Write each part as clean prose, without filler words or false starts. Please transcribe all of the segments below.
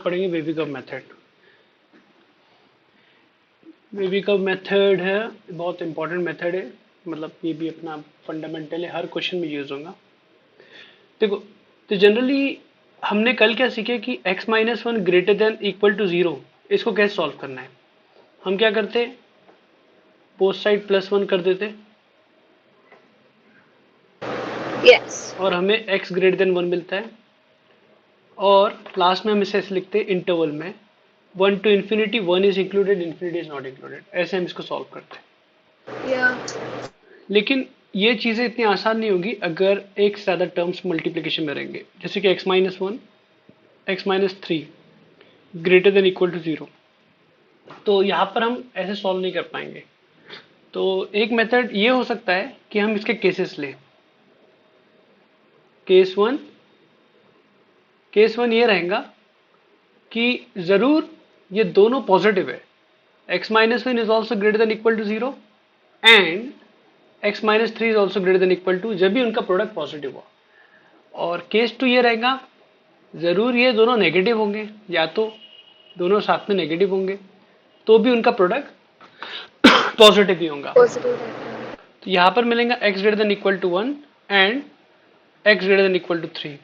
पढ़ेंगे वेविकव method. वेविकव method है, बहुत इंपॉर्टेंट मेथड है, मतलब ये भी अपना फंडामेंटल है, हर क्वेश्चन में यूज होगा। देखो, तो जनरली हमने कल क्या सीखे कि x minus one greater than equal to zero, इसको कैसे सॉल्व करना है। हम क्या करते, बोथ साइड प्लस वन कर देते yes. और हमें x ग्रेटर देन वन मिलता है, और लास्ट में हम इसे ऐसे लिखते हैं इंटरवल में, one two infinity, one is included, infinity is not included, ऐसे हम इसको सॉल्व करते हैं। Yeah. लेकिन ये चीज़ें इतनी आसान नहीं होगी अगर एक से ज़्यादा टर्म्स मल्टीप्लिकेशन में रहेंगे, जैसे कि x minus one, x minus three greater than equal to zero, तो यहाँ पर हम ऐसे सॉल्व नहीं कर पाएंगे। तो एक मेथड ये हो सकता है कि हम इसके केसेस लें। केस वन ये रहेगा कि ज़रूर ये दोनों पॉजिटिव है, x minus one is also greater than equal to zero and x minus three is also greater than equal to, जब भी उनका प्रोडक्ट पॉजिटिव हो। और केस टू ये रहेगा, जरूर ये दोनों नेगेटिव होंगे, या तो दोनों साथ में नेगेटिव होंगे, तो भी उनका प्रोडक्ट पॉजिटिव ही होगा। Positive. तो यहाँ पर मिलेगा x greater than equal to one and x greater than equal to three,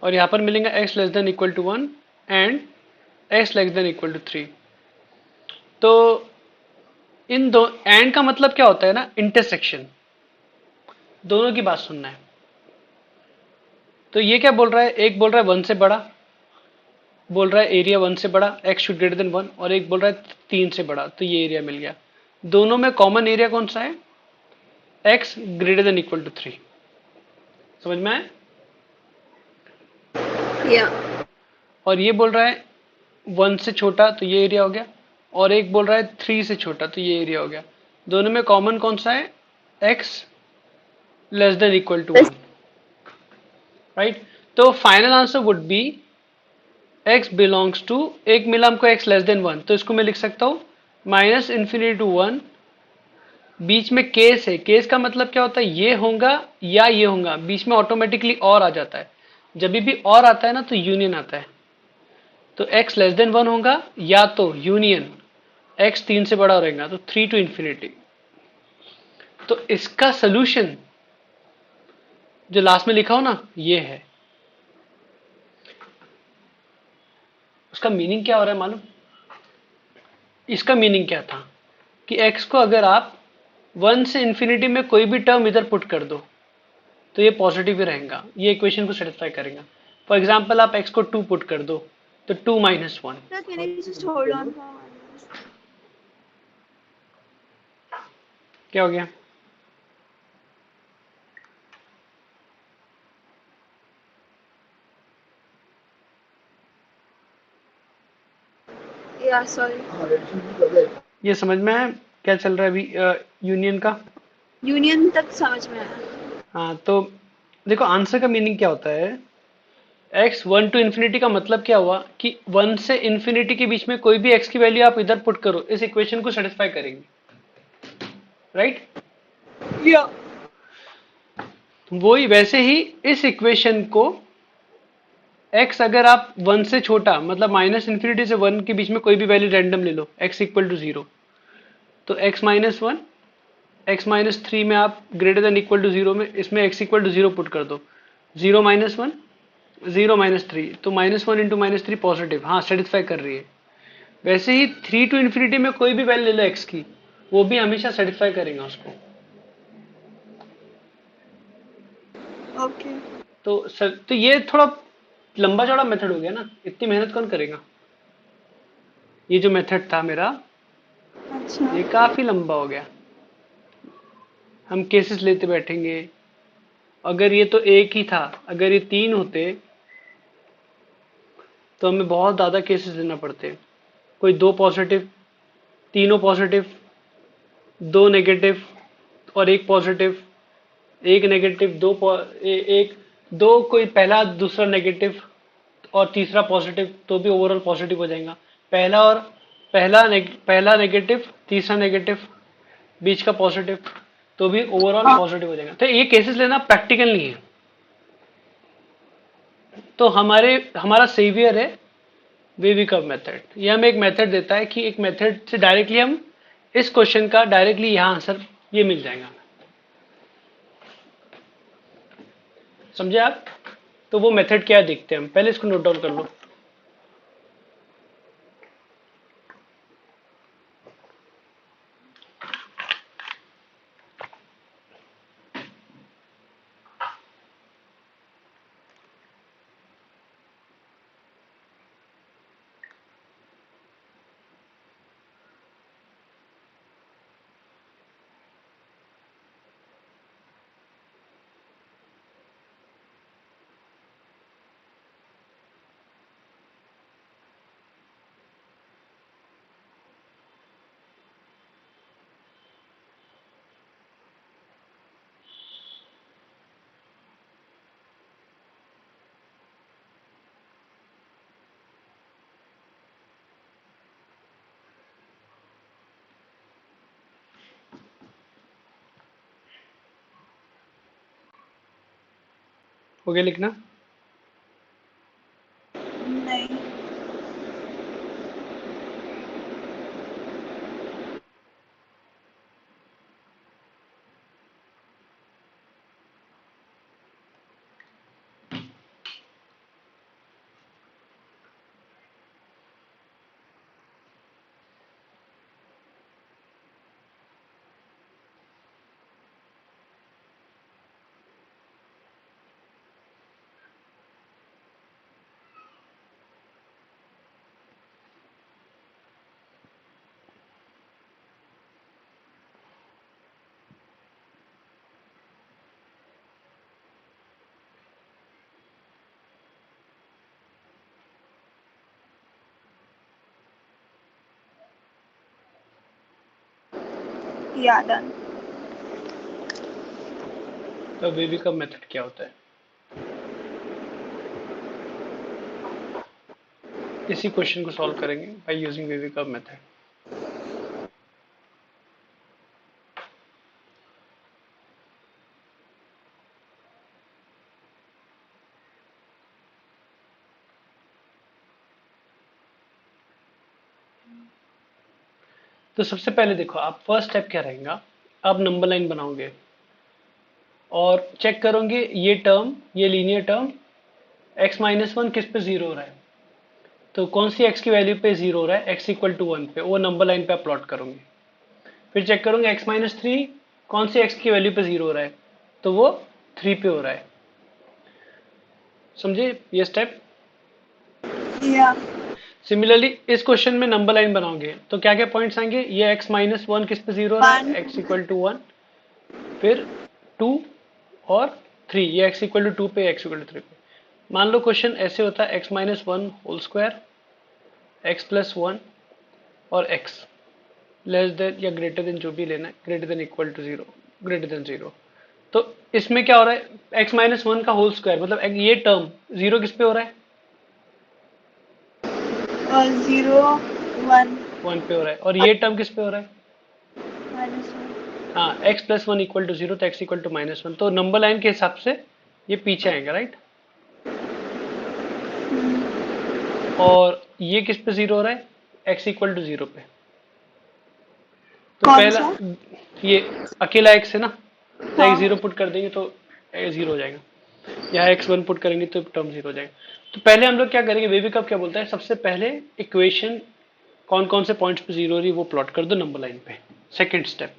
और यहाँ पर मिलेगा x less than equal to one and x less than equal to three. तो इन दो एंड का मतलब क्या होता है ना, इंटरसेक्शन, दोनों की बात सुनना है। तो ये क्या बोल रहा है, एक बोल रहा है वन से बड़ा, बोल रहा है एरिया वन से बड़ा, x should greater than one, और एक बोल रहा है तीन से बड़ा, तो ये एरिया मिल गया। दोनों में कॉमन एरिया कौन सा है, x greater than equal to three. समझ में आया। Yeah. और ये बोल रहा है वन से छोटा, तो ये एरिया हो गया, और एक बोल रहा है थ्री से छोटा, तो ये एरिया हो गया। दोनों में कॉमन कौन सा है, x less than equal to one, right. तो final answer would be x belongs to, एक मिला हमको x लेस देन वन, तो इसको मैं लिख सकता हूँ माइनस इन्फिनिटी टू वन, बीच में केस है, केस का मतलब क्या होता है, ये होगा या ये होगा, बीच में ऑटोमेटिकली और आ जाता है। जब भी और आता है ना तो यूनियन आता है, तो x लेस देन वन होगा या तो यूनियन x तीन से बड़ा रहेगा, तो थ्री टू इन्फिनिटी। तो इसका सोल्यूशन जो लास्ट में लिखा हो ना, ये है। उसका मीनिंग क्या हो रहा है मालूम, इसका मीनिंग क्या था कि x को अगर आप वन से इन्फिनिटी में कोई भी टर्म इधर पुट कर दो तो ये पॉजिटिव ही रहेगा, ये इक्वेशन को सेटिस्फाई करेगा। फॉर एग्जाम्पल आप x को टू पुट कर दो तो two minus one, Sir, can you just hold on for 1 minute? क्या हो गया, Yeah, sorry. ये समझ में है क्या चल रहा है अभी यूनियन का। यूनियन तक समझ में आया। हाँ, तो देखो आंसर का मीनिंग क्या होता है, x वन टू इन्फिनिटी का मतलब क्या हुआ कि वन से इन्फिनिटी के बीच में कोई भी x की वैल्यू आप इधर पुट करो, इस इक्वेशन को सेटिस्फाई करेंगे, राइट। Yeah. वही वैसे ही इस इक्वेशन को x अगर आप वन से छोटा, मतलब माइनस इन्फिनिटी से वन के बीच में कोई भी वैल्यू रैंडम ले लो, x इक्वल टू जीरो, तो x minus one, x minus three में आप greater than equal to zero में इसमें x equal to zero put कर दो, zero minus one, zero minus three, तो minus one into minus three positive, हाँ satisfy कर रही है। वैसे ही थ्री टू इन्फिनिटी में कोई भी वैल्यू ले लो x की, वो भी हमेशा सेटिस्फाई करेगा उसको। Okay. तो ये थोड़ा लंबा चौड़ा मेथड हो गया ना, इतनी मेहनत कौन करेगा। ये जो मेथड था मेरा, अच्छा। ये काफी लंबा हो गया, हम केसेस लेते बैठेंगे। अगर ये तो एक ही था, अगर ये तीन होते तो हमें बहुत ज़्यादा केसेस लेना पड़ते, कोई दो पॉजिटिव, तीनों पॉजिटिव, दो नेगेटिव और एक पॉजिटिव, एक नेगेटिव, एक दो, कोई पहला दूसरा नेगेटिव और तीसरा पॉजिटिव, तो भी ओवरऑल पॉजिटिव हो जाएगा। पहला नेगेटिव, तीसरा नेगेटिव, बीच का पॉजिटिव, तो भी ओवरऑल पॉजिटिव हो जाएगा। तो ये केसेस लेना प्रैक्टिकल नहीं है। तो हमारा सेवियर है वेवी कर्व मेथड ये हमें एक मेथड देता है कि एक मेथड से डायरेक्टली हम इस क्वेश्चन का डायरेक्टली यहाँ आंसर ये मिल जाएगा, समझे आप? तो वो मेथड क्या है देखते हैं हम, पहले इसको नोट डाउन कर लो। हो गया लिखना? नहीं। Yeah, done. तो वेवी कर्व मेथड क्या होता है? इसी क्वेश्चन को सॉल्व करेंगे by using wavy curve method. तो सबसे पहले देखो, आप फर्स्ट स्टेप क्या रहेगा, आप नंबर लाइन बनाओगे और चेक करोगे ये टर्म, ये linear term x minus one किस पे जीरो हो रहा है, तो कौन सी x की वैल्यू पे जीरो हो रहा है, x इक्वल टू वन पे, वो नंबर लाइन पे आप प्लॉट करोगे। फिर चेक करोगे x माइनस थ्री कौन सी x की वैल्यू पे जीरो हो रहा है, तो वो थ्री पे हो रहा है। समझे ये स्टेप? Yeah. सिमिलरली इस क्वेश्चन में नंबर लाइन बनाओगे तो क्या क्या पॉइंट्स आएंगे, ये x माइनस वन किस पे जीरो हो रहा है, 1. x इक्वल टू वन, फिर टू और थ्री, ये x इक्वल टू टू पे, x इक्वल टू थ्री पे। मान लो क्वेश्चन ऐसे होता है, x minus one whole square, X plus one और x लेस देन या ग्रेटर देन, जो भी लेना है, greater than equal to zero, greater than zero. तो इसमें क्या हो रहा है, x माइनस वन का होल स्क्वायर मतलब ये टर्म जीरो किस पे हो रहा है, 0, 1, वन पे हो रहा है, और ये टर्म किस पे हो रहा है, -1. हाँ x plus one equal to zero, तो x equal to minus one, तो नंबर लाइन के हिसाब से ये पीछे आएगा, राइट? और ये किस पे जीरो हो रहा है, x इक्वल टू जीरो पे। तो कौन पहला सा? ये अकेला x है ना, तो हाँ. x जीरो पुट कर देंगे तो जीरो हो जाएगा, यहाँ x वन पुट करेंगे तो टर्म जीरो हो जाएगा। तो पहले हम लोग क्या करेंगे, वेवी कर्व क्या बोलता है, सबसे पहले इक्वेशन कौन कौन से पॉइंट्स पे जीरो हो रही है वो प्लॉट कर दो नंबर लाइन पे। सेकंड स्टेप,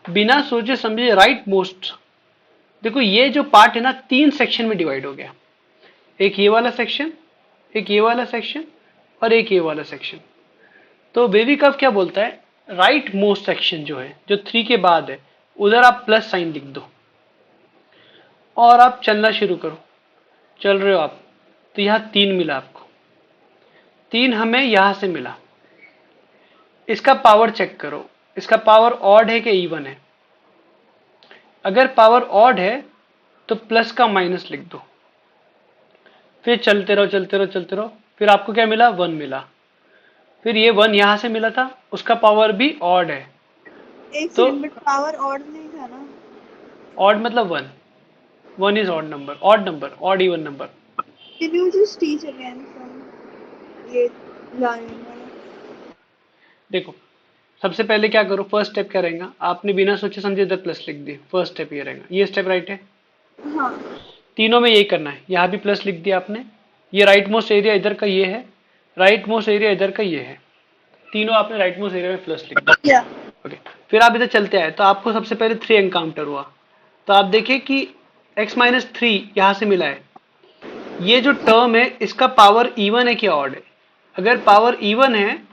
बिना सोचे समझे राइट मोस्ट, देखो ये जो पार्ट है ना तीन सेक्शन में डिवाइड हो गया, एक ये वाला सेक्शन, एक ये वाला सेक्शन और एक ये वाला सेक्शन। तो वेवी कर्व क्या बोलता है, राइट मोस्ट सेक्शन जो है, जो थ्री के बाद है, उधर आप प्लस साइन लिख दो और आप चलना शुरू करो। चल रहे हो आप, तो यहां तीन मिला आपको, तीन हमें यहां से मिला। इसका पावर चेक करो, इसका पावर ऑड है कि इवन है। अगर पावर ऑड है तो प्लस का माइनस लिख दो, फिर चलते रहो चलते रहो चलते रहो, फिर आपको क्या मिला, वन मिला। फिर ये वन यहां से मिला था, उसका पावर भी ऑड है, एक तो सेकंड, बट पावर ऑड नहीं था ना? ऑड मतलब one, one is odd number, odd number, odd even number. Can you just teach again from? ये लाइन है। देखो सबसे पहले क्या करो, फर्स्ट स्टेप क्या रहेगा, आपने बिना सोचे समझे इधर प्लस लिख दिए, फर्स्ट स्टेप ये रहेगा, ये स्टेप राइट है। हाँ तीनों में यही करना है, यहाँ भी प्लस लिख दिया आपने, ये राइट मोस्ट एरिया इधर का ये है, राइट मोस्ट एरिया इधर का ये है, तीनों आपने राइट मोस्ट एरिया में प्लस लिख दिया। क्या ओके, फिर आप इधर चलते आए तो आपको सबसे पहले 3 एनकाउंटर हुआ, तो आप देखिए कि x-3 यहाँ से मिला है, ये जो टर्म है इसका पावर इवन है कि ऑड है, अगर पावर इवन है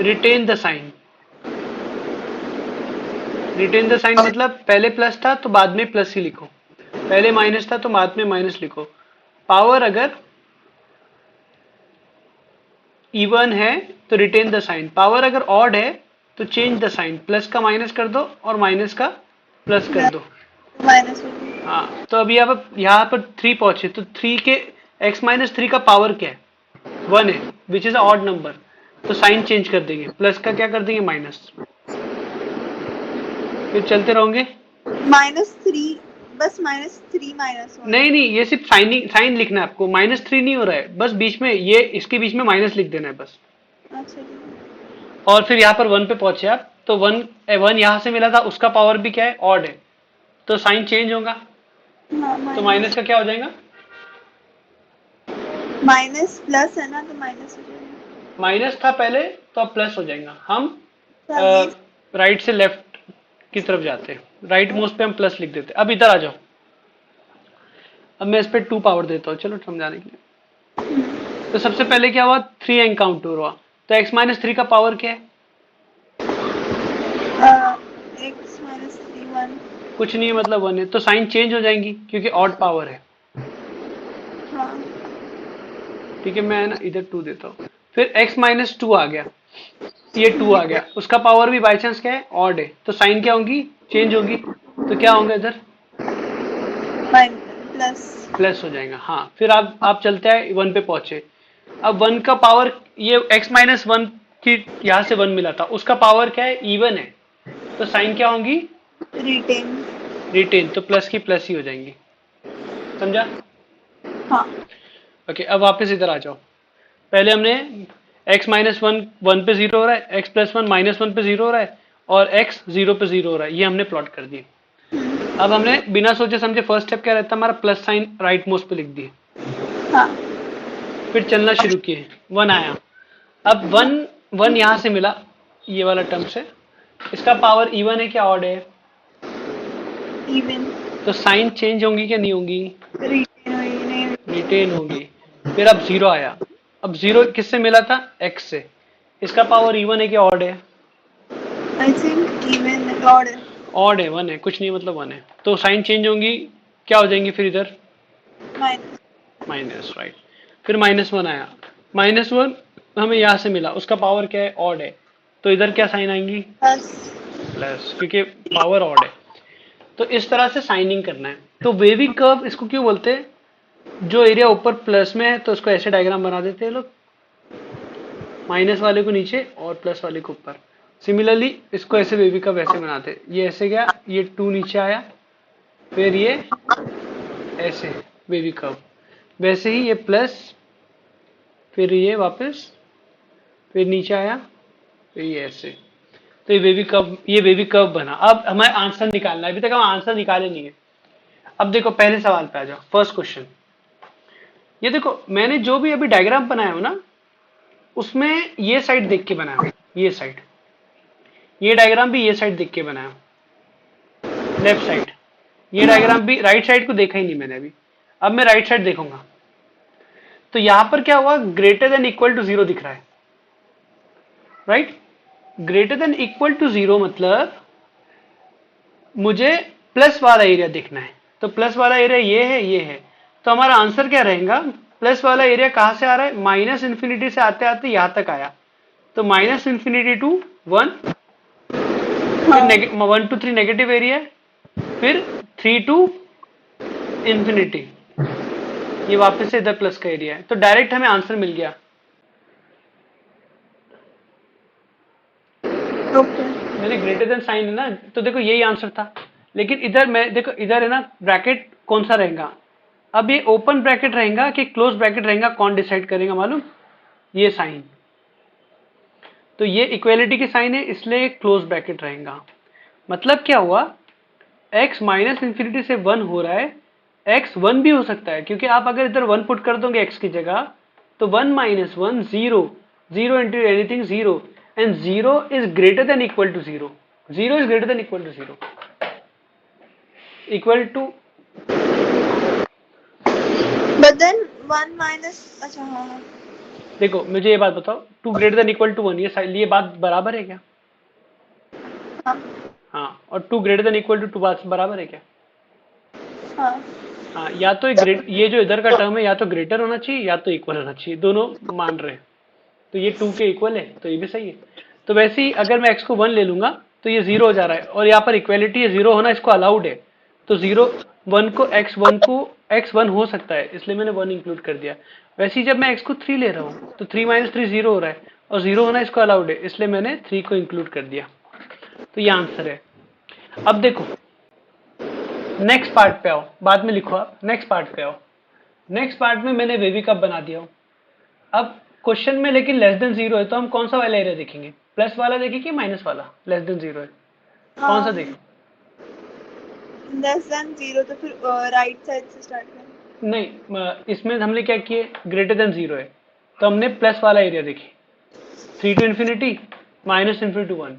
retain the sign, retain the sign मतलब पहले प्लस था तो बाद में प्लस ही लिखो, पहले माइनस था तो बाद में माइनस लिखो, पावर अगर इवन है तो रिटेन द साइन, पावर अगर ऑड है तो चेंज द साइन, प्लस का माइनस कर दो और माइनस का प्लस कर दो। माइनस हो गया। हाँ तो अभी आप यहाँ पर 3 पहुंचे तो 3 के x-3 का पावर क्या है, 1 है विच इज ऑड नंबर, तो साइन चेंज कर देंगे, प्लस का क्या कर देंगे माइनस, फिर चलते रहोगे। -3 बस -3 -1 नहीं नहीं, ये सिर्फ साइन लिखना है आपको, -3 नहीं हो रहा है, बस बीच में ये इसके बीच में माइनस लिख देना है बस। अच्छा ठीक है। और फिर यहाँ पर 1 पे पहुंचे आप तो 1 यहाँ से मिला था उसका पावर भी क्या है ऑड है, तो साइन चेंज होगा, हाँ तो माइनस का क्या हो जाएगा, माइनस प्लस है ना तो माइनस हो जाएगा। माइनस था पहले तो अब प्लस हो जाएगा। हम तो ये राइट से लेफ्ट की तरफ जाते हैं, राइट मोस्ट पे हम प्लस लिख देते हैं। अब इधर आ जाओ, अब मैं इस पे 2 पावर देता हूँ, चलो समझाने के लिए। तो सबसे पहले क्या हुआ, 3 एनकाउंटर हुआ, तो x-3 का पावर क्या है, x-3 1 कुछ नहीं है मतलब 1 है, तो साइन चेंज हो जाएंगी क्योंकि ऑड पावर है। हाँ ठीक है, मैं ना इधर 2 देता हूँ, फिर x-2 आ गया, ये 2 आ गया, उसका पावर भी बाई चांस क्या है ऑड है, तो साइन क्या होगी चेंज होगी, तो क्या होगा इधर प्लस प्लस हो जाएगा। हाँ फिर आप चलते हैं 1 पे पहुंचे, अब 1 का पावर ये x-1 की यहाँ से 1 मिला था उसका पावर क्या है इवन है, तो साइन क्या होंगी रिटेन। रिटेन, तो प्लस की प्लस ही हो जाएंगी, समझा। हाँ ओके अब वापस इधर आ जाओ, पहले हमने x-1 1 पे 0 हो रहा है, x+1 -1 पे 0 हो रहा है और x 0 पे 0 हो रहा है, ये हमने प्लॉट कर दिए। अब हमने बिना सोचे समझे फर्स्ट स्टेप क्या रहता है हमारा, प्लस साइन राइट मोस्ट पे लिख दिए, हाँ फिर चलना शुरू किए, 1 आया, अब 1 यहाँ से मिला ये वाला टर्म से, इसका पावर इवन है क्या ऑड है, इवन तो साइन चेंज होंगी क्या नहीं होंगी, रिटेन हुई नहीं। रिटेन होंगी। फिर अब 0 आया, अब 0 किससे मिला था x से, इसका पावर इवन है क्या ऑड है, आई थिंक इवन ऑड है। ऑड है 1 है, कुछ नहीं मतलब 1 है, तो साइन चेंज होंगी, क्या हो जाएंगी फिर इधर माइनस माइनस, राइट। फिर -1 आया, -1 हमें यहाँ से मिला उसका पावर क्या है ऑड है, तो इधर क्या साइन आएंगी प्लस प्लस, क्योंकि पावर ऑड है। तो इस तरह से साइनिंग करना है। तो वेवी कर्व इसको क्यों बोलते हैं, जो एरिया ऊपर प्लस में है तो उसको ऐसे डायग्राम बना देते हैं लोग, माइनस वाले को नीचे और प्लस वाले को ऊपर। सिमिलरली इसको ऐसे वेवी कर्व ऐसे बनाते हैं, ये ऐसे गया, ये 2 नीचे आया, फिर ये ऐसे वेवी कर्व, वैसे ही ये प्लस, फिर ये वापस, फिर नीचे आया, फिर ये ऐसे, तो ये वेवी कर्व बना। अब हमें आंसर निकालना है, अभी तक हम आंसर निकाले नहीं है। अब देखो पहले सवाल पे आ जाओ, फर्स्ट क्वेश्चन। ये देखो मैंने जो भी अभी डायग्राम बनाया हो ना, उसमें ये साइड देख के बनाया हो, ये साइड, ये डायग्राम भी ये साइड देख के बनाया, लेफ्ट साइड, ये डायग्राम भी राइट साइड को देखा ही नहीं मैंने अभी, अब मैं राइट साइड देखूंगा। तो यहां पर क्या हुआ, ग्रेटर देन इक्वल टू 0 दिख रहा है, right. Greater than equal to 0 मतलब मुझे प्लस वाला एरिया देखना है, तो प्लस वाला एरिया ये है, तो हमारा आंसर क्या रहेगा, प्लस वाला एरिया कहां से आ रहा है, माइनस इंफिनिटी से आते आते यहां तक आया, तो -∞ to 1, फिर 1 to 3 नेगेटिव एरिया, फिर 3 to इंफिनिटी, ये वापस से इधर प्लस का एरिया है, तो डायरेक्ट हमें आंसर मिल गया। ओके मेरे ग्रेटर देन साइन है ना, तो देखो यही आंसर था, लेकिन इधर मैं देखो इधर है ना ब्रैकेट कौन सा रहेगा, अब ये ओपन ब्रैकेट रहेगा कि क्लोज ब्रैकेट रहेगा, कौन डिसाइड करेगा मालूम, ये साइन, तो ये इक्वेलिटी की साइन है इसलिए क्लोज ब्रैकेट रहेगा। मतलब क्या हुआ, x माइनस इंफिनिटी से 1 हो रहा है, x 1 भी हो सकता है क्योंकि आप अगर इधर 1 पुट कर दोगे x की जगह तो 1 minus 1 0, 0 into anything 0, and 0 is greater than equal to 0, 0 is greater than equal to 0, equal to. But then 1 minus अच्छा हाँ देखो मुझे ये बात बताओ, 2 ग्रेटर देन इक्वल टू 1, ये बात बराबर है क्या? हाँ हाँ, और 2 ग्रेटर देन इक्वल टू 2 बात बराबर है क्या? हाँ हाँ, या तो ये जो इधर का टर्म है या तो ग्रेटर होना चाहिए या तो इक्वल होना चाहिए, दोनों मान रहे हैं, तो ये 2 के इक्वल है तो ये भी सही है। तो वैसे ही अगर मैं x को 1 ले लूंगा तो ये 0 हो जा रहा है, और यहाँ पर इक्वेलिटी है 0 होना इसको अलाउड है, तो 0 1 को x 1 हो सकता है इसलिए मैंने 1 इंक्लूड कर दिया। वैसे ही जब मैं x को 3 ले रहा हूँ तो 3 माइनस 3 0 हो रहा है, और 0 होना इसको अलाउड है इसलिए मैंने 3 को इंक्लूड कर दिया, तो ये आंसर है। अब देखो नेक्स्ट पार्ट पे आओ, बाद में लिखो आप, नेक्स्ट पार्ट पे आओ। नेक्स्ट पार्ट में मैंने बेबी कप बना दिया हूँ। अब क्वेश्चन में लेकिन लेस देन 0 है तो हम कौन सा वाला एरिया देखेंगे, प्लस वाला देखेंगे कि माइनस वाला? लेस देन 0 है, कौन सा देखें? लेस देन 0 तो फिर राइट साइड से स्टार्ट करें। नहीं, इसमें हमने क्या किए, ग्रेटर देन 0 है तो हमने प्लस वाला एरिया देखी, 3 टू इन्फिनिटी, माइनस इन्फिनिटी 1,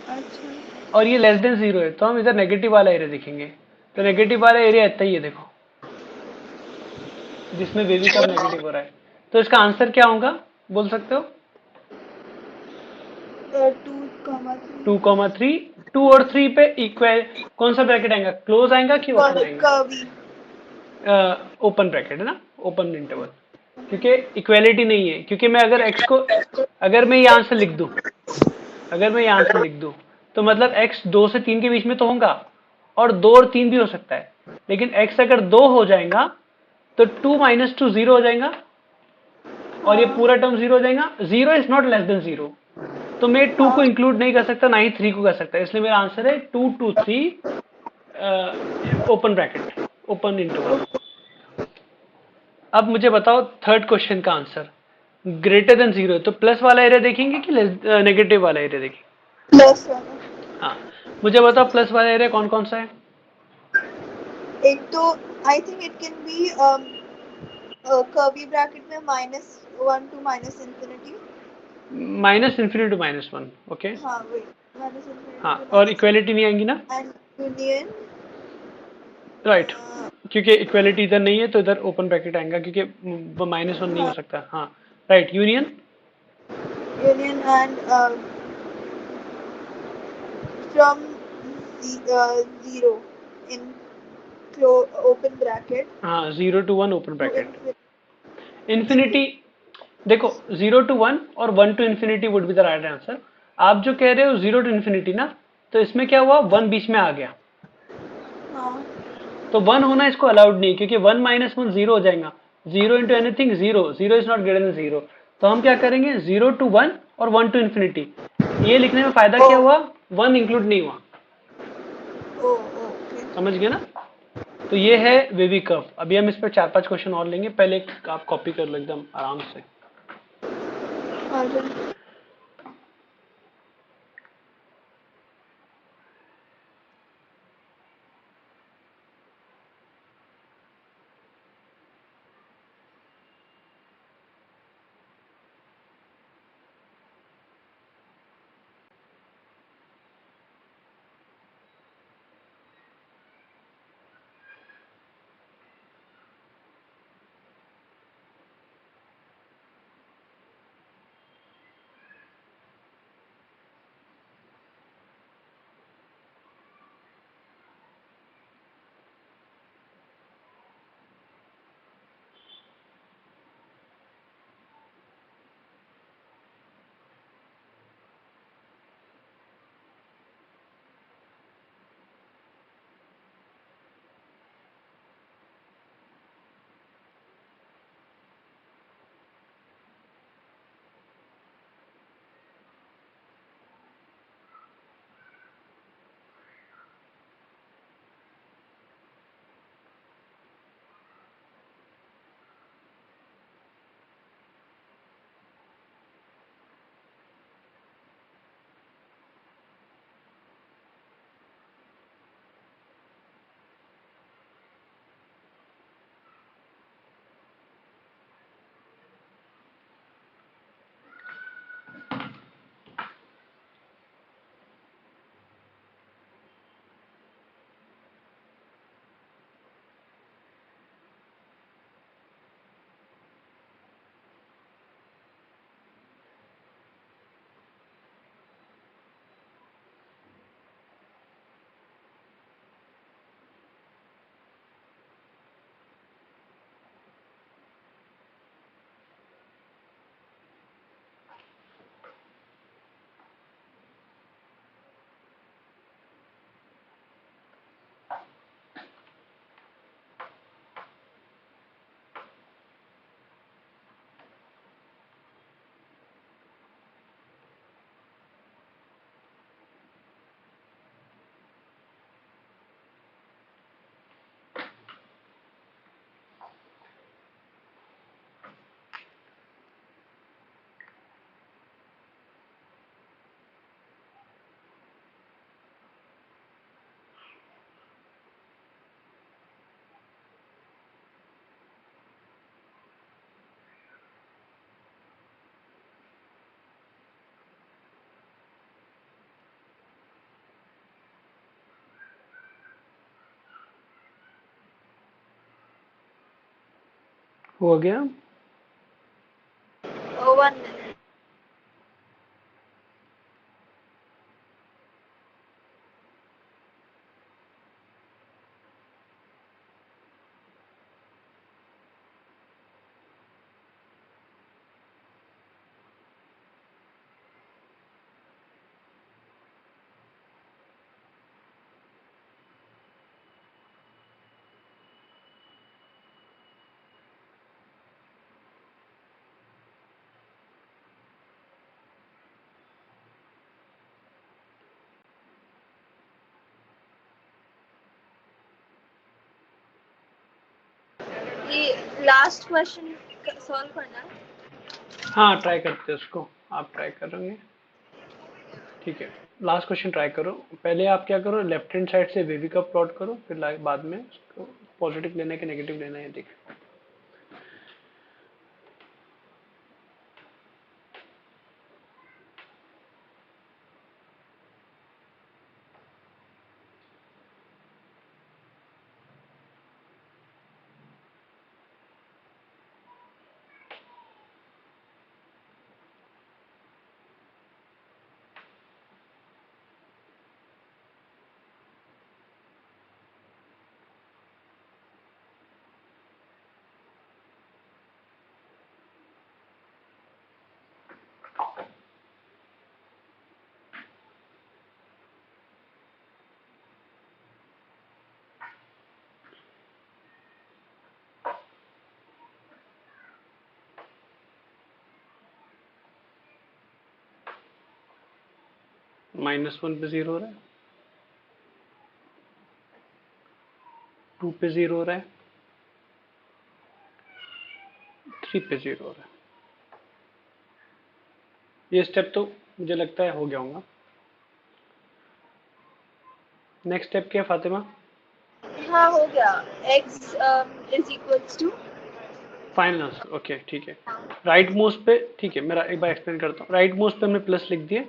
अच्छा और ये लेस देन 0 है तो हम इधर नेगेटिव वाला एरिया देखेंगे। तो नेगेटिव वाला एरिया इतना ही है देखो, जिसमें बेबी कब नेगेटिव हो रहा है। तो इसका आंसर क्या होगा बोल सकते हो? 2,3, 2 और 3 पे इक्वल कौन सा ब्रैकेट आएगा, क्लोज आएगा कि ओपन आएगा? कर्वी ओपन ब्रैकेट है ना, ओपन इंटरवल, क्योंकि इक्वेलिटी नहीं है। क्योंकि मैं अगर x को, अगर मैं ये आंसर लिख दूं, अगर मैं ये आंसर लिख दूं तो मतलब x 2 से 3 के बीच में तो होगा, और 2 और 3 भी हो सकता है, लेकिन x अगर 2 हो जाएगा तो 2 माइनस 2 0 हो जाएगा, और ये पूरा टर्म 0 हो जाएगा। 0 इज नॉट लेस देन 0, तो मैं 2 को इंक्लूड नहीं कर सकता, ना ही 3 को कर सकता, इसलिए मेरा आंसर है 2 to 3 open bracket, open interval. अब मुझे बताओ थर्ड क्वेश्चन का आंसर, ग्रेटर देन 0 है तो प्लस वाला एरिया देखेंगे कि नेगेटिव वाला एरिया देखेंगे? प्लस वाला। हाँ, मुझे बताओ प्लस वाला एरिया कौन कौन सा है? एक तो I think it can be curvy bracket में -1 to -infinity। Minus infinity to -1, okay. हाँ वही -infinity हाँ, to और -1 इक्वेलिटी नहीं आएंगी ना? एंड यूनियन राइट, क्योंकि इक्वेलिटी इधर नहीं है तो इधर ओपन ब्रैकेट आएगा, क्योंकि -1 नहीं हो सकता। हाँ right, union union and from 0 in open bracket हाँ, 0 to 1 open to bracket, infinity. Infinity. देखो 0 to 1 और 1 to infinity would be the right answer. आप जो कह रहे हो 0 to इन्फिनिटी ना, तो इसमें क्या हुआ, 1 बीच में आ गया, हाँ तो 1 होना इसको अलाउड नहीं, क्योंकि 1 माइनस 1 0 हो जाएगा, 0 into anything 0, 0 is not greater than 0। तो हम क्या करेंगे, 0 to 1 और 1 to इन्फिनिटी। ये लिखने में फायदा क्या हुआ, 1 इंक्लूड नहीं हुआ, ओके समझ गए ना? तो ये है वेवी कर्व। अभी हम इस पर 4-5 क्वेश्चन और लेंगे, पहले आप कॉपी कर लो एकदम आराम से। हो गया। 1 minute. ये लास्ट क्वेश्चन सॉल्व करना है। हाँ ट्राई करते हैं उसको, आप ट्राई करोगे, ठीक है। लास्ट क्वेश्चन ट्राई करो। पहले आप क्या करो, लेफ्ट हैंड साइड से वेवी का प्लॉट करो, फिर बाद में उसको पॉजिटिव लेना है कि नेगेटिव लेना है देखो। -1 पे 0 हो रहा है, 2 पे 0 हो रहा है, 3 पे 0 हो रहा है। ये स्टेप तो मुझे लगता है हो गया होगा। नेक्स्ट स्टेप क्या है फातिमा? हाँ हो गया। x is equals to final answer, okay ठीक है। राइट मोस्ट पे, ठीक है, मेरा एक बार एक्सप्लेन करता हूँ। राइट मोस्ट पे हमने प्लस लिख दिए,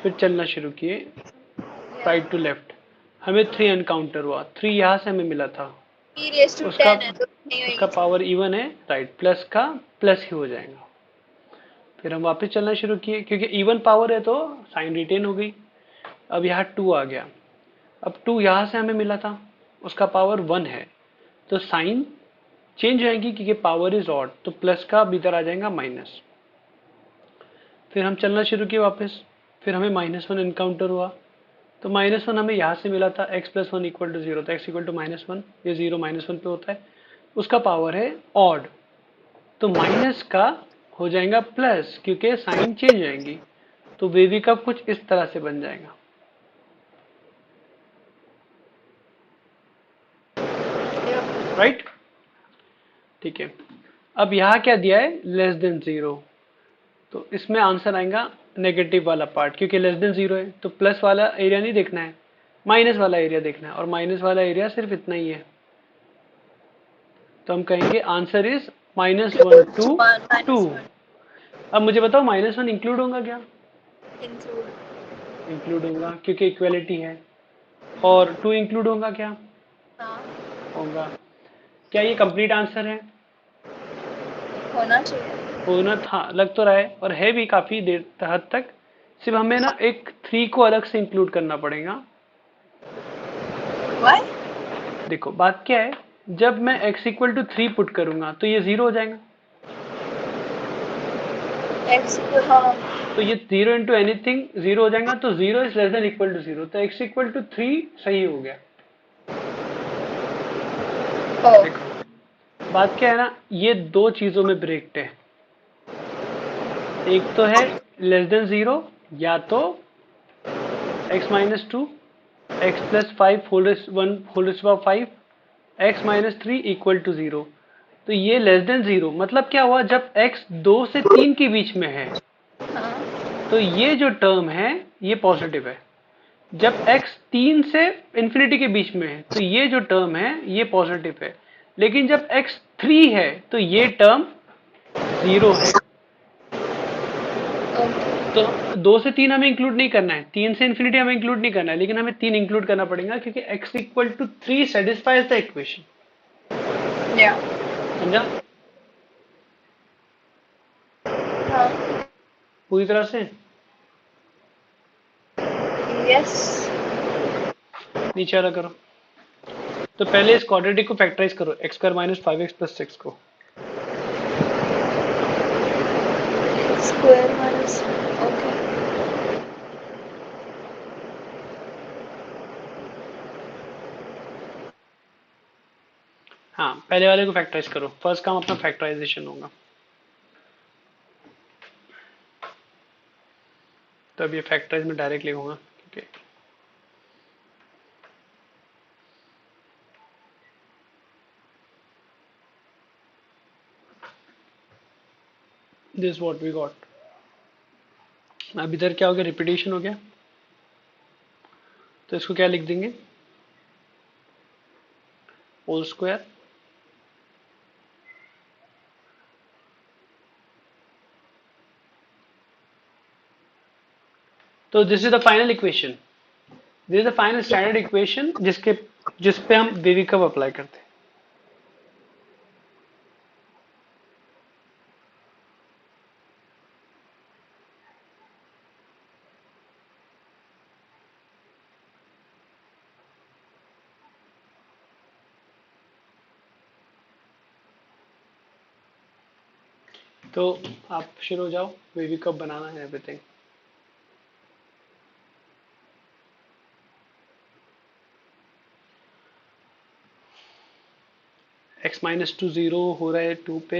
फिर चलना शुरू किए राइट टू लेफ्ट, हमें 3 एनकाउंटर हुआ, 3 यहाँ से हमें मिला था, e रेज टू उसका 10 है तो नहीं उसका होगी। पावर इवन है, राइट, प्लस का प्लस ही हो जाएगा। फिर हम वापस चलना शुरू किए, क्योंकि इवन पावर है तो साइन रिटेन हो गई। अब यहाँ 2 आ गया, अब 2 यहाँ से हमें मिला था, उसका पावर 1 है, तो साइन चेंज हो जाएगी क्योंकि पावर इज ऑड, तो प्लस का अब इधर आ जाएगा माइनस। फिर हम चलना शुरू किए वापस, फिर हमें -1 एनकाउंटर हुआ, तो -1 हमें यहाँ से मिला था, x + 1 = 0, तो x = -1, ये 0 -1 पे होता है, उसका पावर है ऑड, तो माइनस का हो जाएगा प्लस क्योंकि साइन चेंज हो जाएंगी, तो वेवी का कुछ इस तरह से बन जाएगा, राइट, ठीक है। अब यहाँ क्या दिया है, <0, तो इसमें आंसर आएगा नेगेटिव वाला पार्ट, क्योंकि <0 है तो प्लस वाला एरिया नहीं देखना है, माइनस वाला एरिया देखना है, और माइनस वाला एरिया सिर्फ इतना ही है, तो हम कहेंगे आंसर इज -1 to 2। अब मुझे बताओ -1 इंक्लूड होगा क्या? इंक्लूड होगा क्योंकि इक्वलिटी है, और 2 इंक्लूड होगा क्या? होगा। क्या ये कंप्लीट आंसर है? होना चाहिए। होना था, लग तो रहा है, और है भी काफी देर हद तक, सिर्फ हमें ना एक 3 को अलग से इंक्लूड करना पड़ेगा। Why? देखो बात क्या है, जब मैं x = 3 पुट करूंगा तो ये 0 हो जाएगा, x हाँ तो ये 0 into एनीथिंग 0 हो जाएगा, तो 0 is less than equal to 0, तो x = 3 सही हो गया। देखो बात क्या है ना, ये दो चीजों में ब्रेक्ड है, एक तो है <0 या तो x - 2 x + 5 whole = 5 x - 3 = 0, तो ये <0 मतलब क्या हुआ, जब x 2 से 3 के बीच में है तो ये जो टर्म है ये पॉजिटिव है, जब x 3 से इंफिनिटी के बीच में है तो ये जो टर्म है ये पॉजिटिव है, लेकिन जब x 3 है तो ये टर्म 0 है। तो 2 से 3 हमें इंक्लूड नहीं करना है, 3 से इंफिनिटी हमें इंक्लूड नहीं करना है, लेकिन हमें 3 इंक्लूड करना पड़ेगा क्योंकि x = 3 सेटिस्फाइज द इक्वेशन। समझा? पूरी तरह से? यस। नीचे वाला करो। तो पहले इस क्वाड्रेटिक को फैक्टराइज करो, x square minus 5x plus 6 को। Square minus, okay. हाँ, पहले वाले को फैक्टराइज करो, फर्स्ट काम अपना फैक्टराइजेशन होगा। तो अब ये फैक्टराइज में डायरेक्ट लिखूंगा, ठीक है। This what we got. अब इधर क्या हो गया, रिपीटेशन हो गया, तो इसको क्या लिख देंगे, होल स्क्वायर तो this is the final equation, this is the final standard equation जिस पे हम बेबी कर्व अप्लाई करते हैं। तो आप शुरू हो जाओ, बेबी कर्व बनाना है एवरीथिंग। x माइनस 2 0 हो रहा है 2 पे,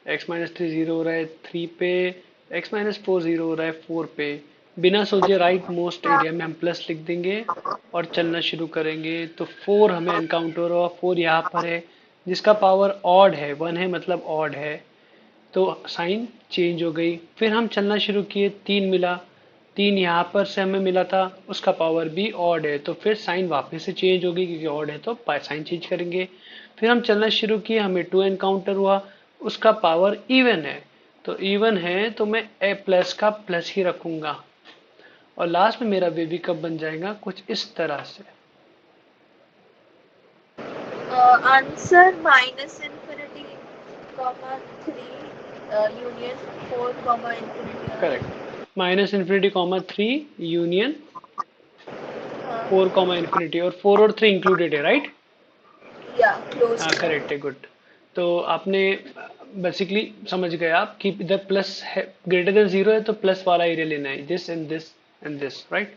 x माइनस 3 0 हो रहा है 3 पे, x माइनस 4 0 हो रहा है 4 पे। बिना सोचे राइट मोस्ट एरिया में हम प्लस लिख देंगे और चलना शुरू करेंगे। तो 4 हमें एनकाउंटर हुआ, 4 यहाँ पर है जिसका पावर ऑड है, 1 है मतलब ऑड है, तो साइन चेंज हो गई। फिर हम चलना शुरू किए, 3 मिला, 3 यहाँ पर से हमें मिला था, उसका पावर भी ऑड है, तो फिर साइन वापस से चेंज हो गई क्योंकि ऑड है तो साइन चेंज करेंगे। फिर हम चलना शुरू किए, हमें 2 एनकाउंटर हुआ, उसका पावर इवन है, तो इवन है तो मैं ए प्लस का प्लस ही रखूंगा, और लास्ट में मेरा बेबी कब बन जाएगा कुछ इस तरह से। Answer minus infinity comma 3 union 4 comma infinity. Correct, minus infinity comma 3 union 4 comma infinity, और 4 और 3 इंक्लूडेड है, राइट? या क्लोज। हाँ करेक्ट है, गुड। तो आपने बेसिकली समझ गए आप कि इधर प्लस है, ग्रेटर देन 0 है तो प्लस वाला एरिया लेना है, दिस एंड दिस, राइट?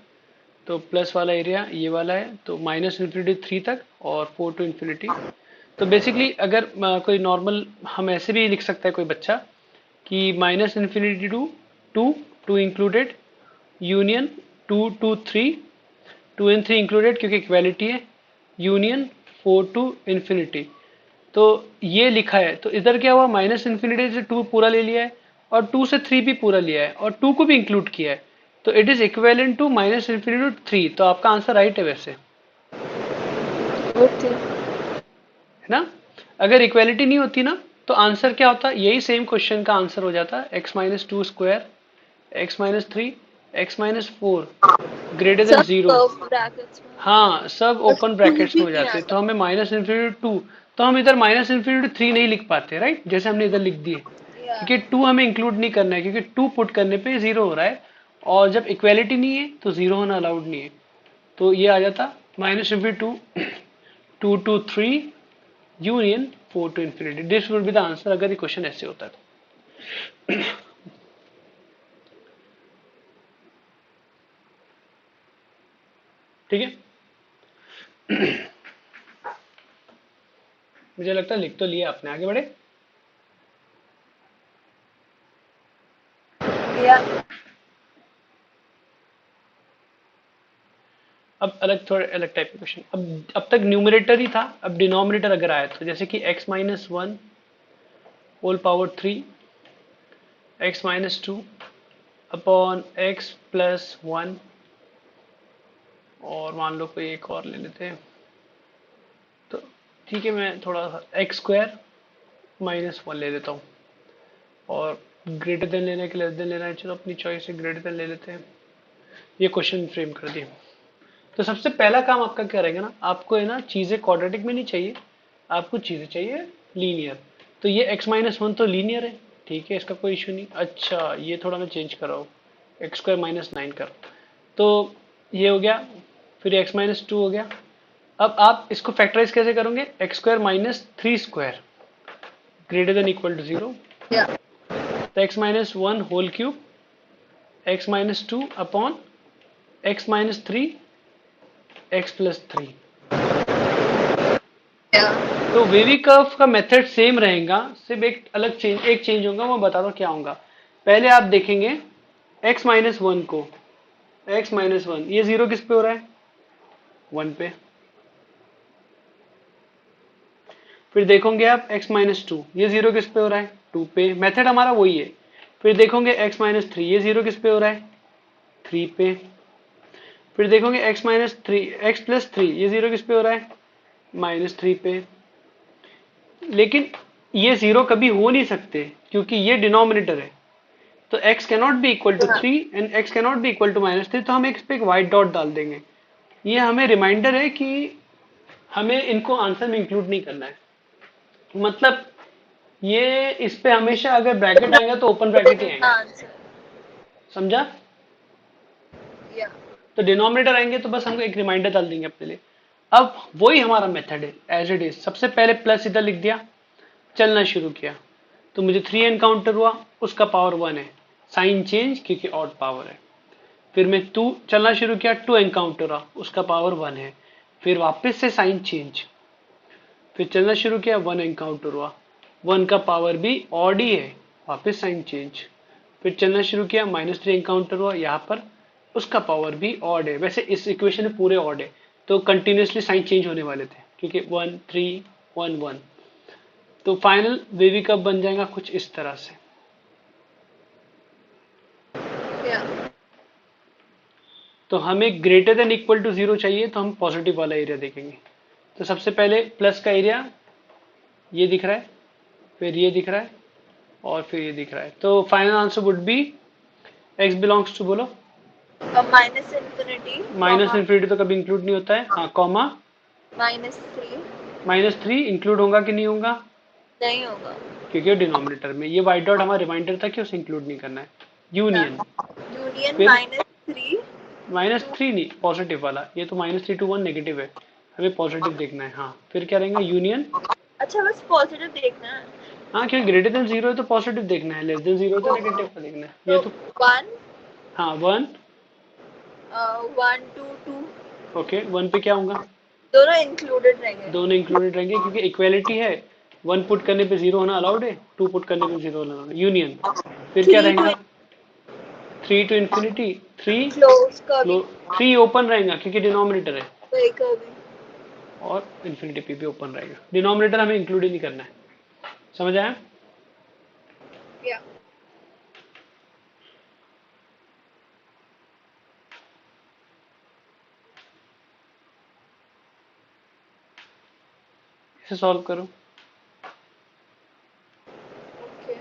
तो प्लस वाला एरिया ये वाला है, तो माइनस इन्फिनिटी 3 तक और 4 टू इन्फिनिटी। तो बेसिकली अगर कोई नॉर्मल, हम ऐसे भी लिख सकता है कोई बच्चा कि minus infinity to 2, 2 included, union 2 to 3, 2 and 3 included क्योंकि इक्वालिटी है, यूनियन 4 टू इन्फिनिटी। तो ये लिखा है, तो इधर क्या हुआ, माइनस इन्फिनिटी से 2 पूरा ले लिया है और 2 से 3 भी पूरा लिया है और 2 को भी इंक्लूड किया है, तो it is equivalent to minus infinity to 3। तो आपका आंसर राइट है वैसे, ओके। है ना? अगर इक्वालिटी नहीं होती ना तो आंसर क्या होता, यही सेम क्वेश्चन का आंसर हो जाता x minus 2 square, x minus 3, x minus 4 greater then सब 0। ब्रैकेट्स में। हाँ सब बस ओपन 2 ब्रैकेट्स भी में हो नहीं जाते, आता। तो हमें माइनस इन्फिनिटी 2, तो हम इधर माइनस इन्फिनिटी 3 नहीं लिख पाते, राइट? जैसे हमने इधर लिख दिए, या क्योंकि 2 हमें इंक्लूड नहीं करना है, क्योंकि 2 पुट करने पे 0 हो रहा है, और जब इक्वालिटी नहीं है तो 0 होना अलाउड नहीं है। तो ये आ जाता minus infinity 2, 2 to 3 union 4 to infinity. This would be the answer अगर ये क्वेश्चन ऐसे होता तो। ठीक है, मुझे लगता है लिख तो लिया आपने, आगे बढ़े। या अब अलग, थोड़े अलग टाइप के क्वेश्चन। अब तक न्यूमरेटर ही था, अब डिनोमिनेटर अगर आया तो जैसे कि x minus 1 whole power 3, x minus 2 upon x plus 1, और मान लो कोई एक और ले लेते हैं, तो ठीक है मैं थोड़ा सा एक्स स्क्वायर माइनस 1 ले लेता हूँ, और ग्रेटर देन लेना है कि लेस देन लेना है, चलो अपनी चॉइस से ग्रेटर देन ले लेते हैं। ये क्वेश्चन फ्रेम कर दिया। तो सबसे पहला काम आपका क्या रहेगा ना, आपको है ना चीज़ें क्वाड्रेटिक में नहीं चाहिए, आपको चीज़ें चाहिए लीनियर। तो ये x माइनस 1 तो लीनियर है, ठीक है, इसका कोई इशू नहीं। अच्छा, ये थोड़ा मैं चेंज कर रहा हूँ, एक्स स्क्वायर माइनस नाइन कर, तो ये हो गया। फिर एक्स माइनस टू हो गया। अब आप इसको फैक्टराइज कैसे करोगे? X square minus three square greater than equal to zero, या तो x minus one whole cube x minus two upon x minus three x plus three. या तो वेवी कर्व का मेथड सेम रहेगा, सिर्फ एक चेंज होगा, मैं बता दो क्या होगा। पहले आप देखेंगे x माइनस वन को, x माइनस वन ये जीरो किस पे हो रहा है? वन पे। फिर देखोगे आप x माइनस टू ये जीरो किस पे हो रहा है? टू पे। मेथड हमारा वही है। फिर देखोगे x माइनस थ्री ये जीरो किस पे हो रहा है? थ्री पे। फिर देखोगे x minus three x plus three ये जीरो किस पे हो रहा है? माइनस थ्री पे। लेकिन ये जीरो कभी हो नहीं सकते क्योंकि ये डिनोमिनेटर है, तो x cannot be equal to three and x cannot be equal to minus three, तो हम इस पे एक वाइट डॉट डाल देंगे। ये हमें रिमाइंडर है कि हमें इनको आंसर में इंक्लूड नहीं करना है। मतलब ये इस पे हमेशा अगर ब्रैकेट आएगा तो ओपन ब्रैकेट ही आएंगे। आंसर समझा? या तो डिनोमिनेटर आएंगे तो बस हम एक रिमाइंडर डाल देंगे अपने लिए। अब वही हमारा मेथड है एज इट इज। सबसे पहले प्लस इधर लिख दिया, चलना शुरू किया, तो मुझे थ्री एनकाउंटर हुआ, उसका पावर वन है, साइन चेंज क्योंकि ऑड पावर है। फिर मैं टू चलना शुरू किया, टू एनकाउंटर हुआ, उसका पावर वन है, फिर वापस से साइन चेंज। फिर चलना शुरू किया, वन एनकाउंटर हुआ, वन का पावर भी ऑड ही है, वापस साइन चेंज। फिर चलना शुरू किया, माइनस थ्री एनकाउंटर हुआ यहाँ पर, उसका पावर भी ऑड है। वैसे इस इक्वेशन में पूरे ऑड है, तो कंटिन्यूसली साइन चेंज होने वाले थे क्योंकि वन थ्री वन वन। तो फाइनल वेवी कब बन जाएगा कुछ इस तरह से। या तो हमें greater than equal to zero चाहिए, तो हम पॉजिटिव वाला एरिया देखेंगे। तो सबसे पहले प्लस का एरिया ये दिख रहा है, फिर ये दिख रहा है, और फिर ये दिख रहा है। तो final answer would be x belongs to, बोलो। Minus infinity minus comma infinity तो कभी इंक्लूड नहीं होता है, हाँ, comma minus three minus three include होगा कि नहीं होगा? नहीं होगा। क्योंकि डिनोमिनेटर में ये वाइट डॉट हमारा रिमाइंडर था कि उसे इंक्लूड नहीं करना है। यूनियन, यूनियन फिर minus three minus two. Three नहीं, पॉजिटिव वाला, ये तो minus three two one negative है, हमें पॉजिटिव देखना है। हाँ, फिर क्या रहेगा? यूनियन। अच्छा बस पॉजिटिव देखना है। हाँ, क्योंकि ग्रेटर देन जीरो है तो पॉजिटिव देखना है, लेस देन जीरो है तो तो, नेगेटिव का देखना है, ये तो तो। वन हाँ, one. One two two okay, one पे क्या होगा? दोनों इंक्लूडेड रहेंगे। दोनों इंक्लूडेड रहेंगे क्योंकि इक्वेलिटी है। वन पुट करने पे जीरो होना अलाउड है, टू पुट करने पे जीरो होना अलाउड है, यूनियन। फिर क्या थ्री टू रहेगा? Three two infinity, three close का भी थ्री ओपन रहेगा क्योंकि डिनोमिनेटर है, का भी। और इन्फिनिटी पे भी ओपन रहेगा। डिनोमिनेटर हमें इंक्लूड ही नहीं करना है। समझ आया? या इसे सॉल्व करो। ओके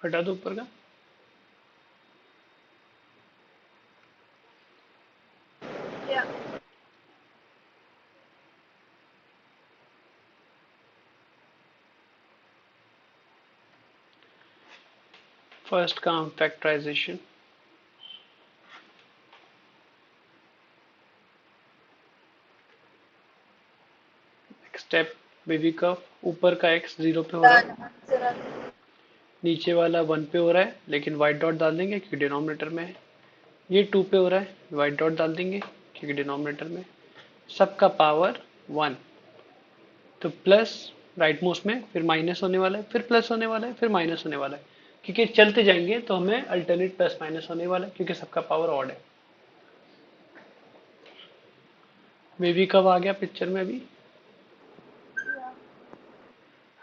हटा दो ऊपर का। या फर्स्ट काम फैक्टराइजेशन। स्टेप बेबी का ऊपर का एक्स जीरो पे हो रहा है, डन आंसर आ गया। नीचे वाला 1 पे हो रहा है लेकिन वाइट डॉट डाल देंगे क्योंकि डिनोमिनेटर में है। ये 2 पे हो रहा है, वाइट डॉट डाल देंगे क्योंकि डिनोमिनेटर में। सबका पावर 1, तो प्लस राइट मोस्ट में, फिर माइनस होने वाला है, फिर प्लस होने वाला है, फिर माइनस होने वाला है, क्योंकि चलते जाएंगे तो हमें अल्टरनेट प्लस माइनस होने वाला है क्योंकि सबका पावर ऑड है। बेबी कब आ गया पिक्चर में अभी? Yeah.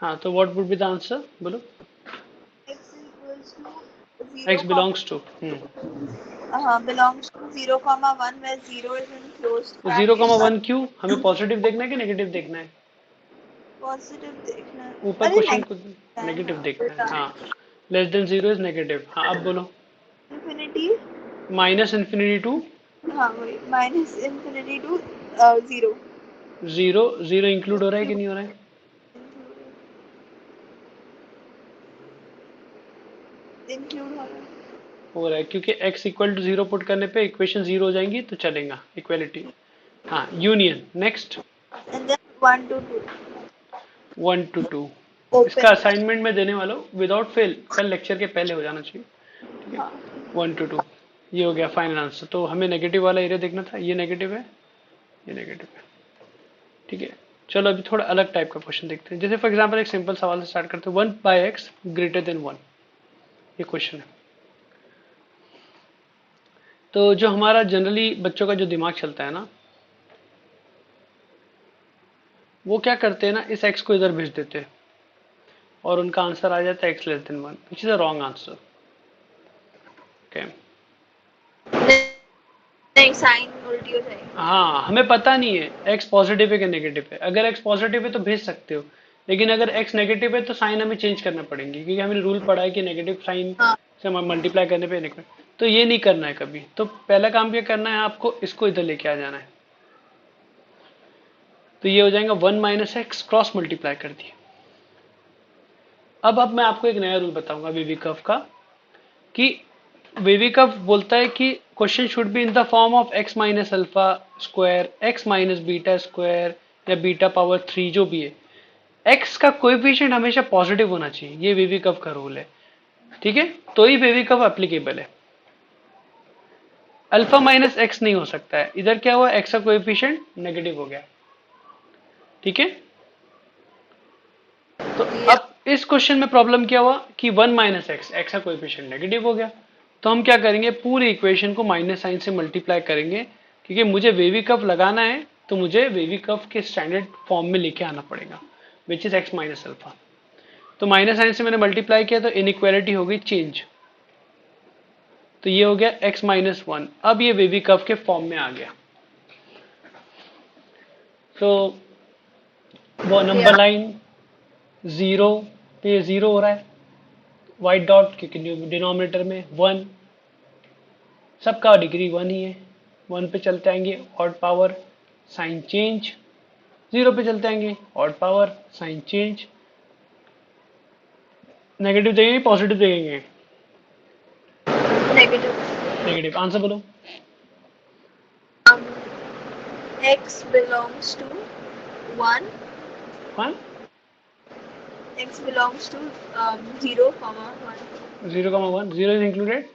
हाँ, तो what would be the answer बोलो? X equals to x 0 comma belongs to belongs to 0 comma 1 where 0 is in closed तो 0,1 bracket. क्यों? हमें पॉजिटिव देखना है कि नेगेटिव देखना है? पॉजिटिव देखना है। ऊपर अरे क्वेश्चन को नेगेटिव है नेगेटिव हाँ देखना है, उल्टा। हाँ। Less than zero is negative, हाँ अब बोलो। इंफिनिटी। माइनस इन्फिनिटी टू हाँ वही minus infinity to 0 zero. Zero include हो रहा है कि नहीं हो रहा है? इंक्लूड हो रहा है। हो रहा है क्योंकि x equal to zero put करने पे इक्वेशन जीरो हो जाएंगी तो चलेगा, इक्वेलिटी। हाँ, union next. And then 1 to 2 1 to 2। इसका ओपन। असाइनमेंट में देने वाला हूँ, विदाउट फेल कल लेक्चर के पहले हो जाना चाहिए। ठीक है, हाँ 1 to 2। ये हो गया फाइनल आंसर। तो हमें नेगेटिव वाला एरिया देखना था, ये नेगेटिव है, ये नेगेटिव है। ठीक है, चलो अभी थोड़ा अलग टाइप का क्वेश्चन देखते हैं। जैसे फॉर एग्जांपल एक सिंपल सवाल से स्टार्ट करते हैं, 1/x ग्रेटर देन 1, ये क्वेश्चन है। तो जो हमारा जनरली बच्चों का जो दिमाग चलता है ना, वो क्या करते हैं ना, इस x को इधर भेज देते हैं और उनका आंसर आ जाता है x less then 1, which is a wrong answer. Okay, नहीं साइन उल्टी हो जाएगी। हाँ, हमें पता नहीं है x पॉजिटिव है कि नेगेटिव है। अगर x पॉजिटिव है तो भेज सकते हो, लेकिन अगर x नेगेटिव है तो साइन हमें चेंज करना पड़ेंगे, क्योंकि हमने रूल पढ़ा है कि नेगेटिव साइन हाँ से मल्टीप्लाई करने पे नेगेटिव। तो ये नहीं करना है कभी। तो पहला काम क्या करना है आपको, इसको इधर लेके आ जाना है। तो ये हो जाएगा 1 माइनस एक्स क्रॉस मल्टीप्लाई कर दिया। अब मैं आपको एक नया रूल बताऊंगा वेवी कर्व का, कि वेवी कर्व बोलता है कि question should be in the form of x minus alpha square, x minus beta square, या बीटा पावर 3 जो भी है। x का कोएफिशिएंट हमेशा पॉजिटिव होना चाहिए, ये वेवी कर्व का रूल है। ठीक है, तो ही वेवी कर्व एप्लीकेबल है। अल्फा माइनस एक्स नहीं हो सकता है। इधर क्या हुआ, x का कोएफिशिएंट नेगेटिव हो गया। ठीक है, तो या अब इस क्वेश्चन में प्रॉब्लम क्या हुआ कि 1 माइनस एक्स, एक्स का कोएफिशिएंट नेगेटिव हो गया। तो हम क्या करेंगे, पूरी इक्वेशन को माइनस साइन से मल्टीप्लाई करेंगे, क्योंकि मुझे वेवी कर्व लगाना है तो मुझे वेवी कर्व के स्टैंडर्ड फॉर्म में लेके आना पड़ेगा, which is x minus alpha. तो माइनस साइन से मैंने मल्टीप्लाई किया तो इनइक्वालिटी हो गई चेंज, तो ये हो गया एक्स माइनस 1। अब ये वेवी कर्व के फॉर्म में आ गया। तो वो नंबर लाइन जीरो पे जीरो हो रहा है, वाइट डॉट क्योंकि डिनोमिनेटर में 1, सबका डिग्री 1 ही है। 1 पे चलते आएंगे ऑड पावर साइन चेंज, 0 पे चलते आएंगे odd power sine change. Negative देंगे पॉजिटिव देंगे? नेगेटिव। नेगेटिव। आंसर बोलो। x belongs to 1, 1, x belongs to 0 comma 1, 0,1, 0 is included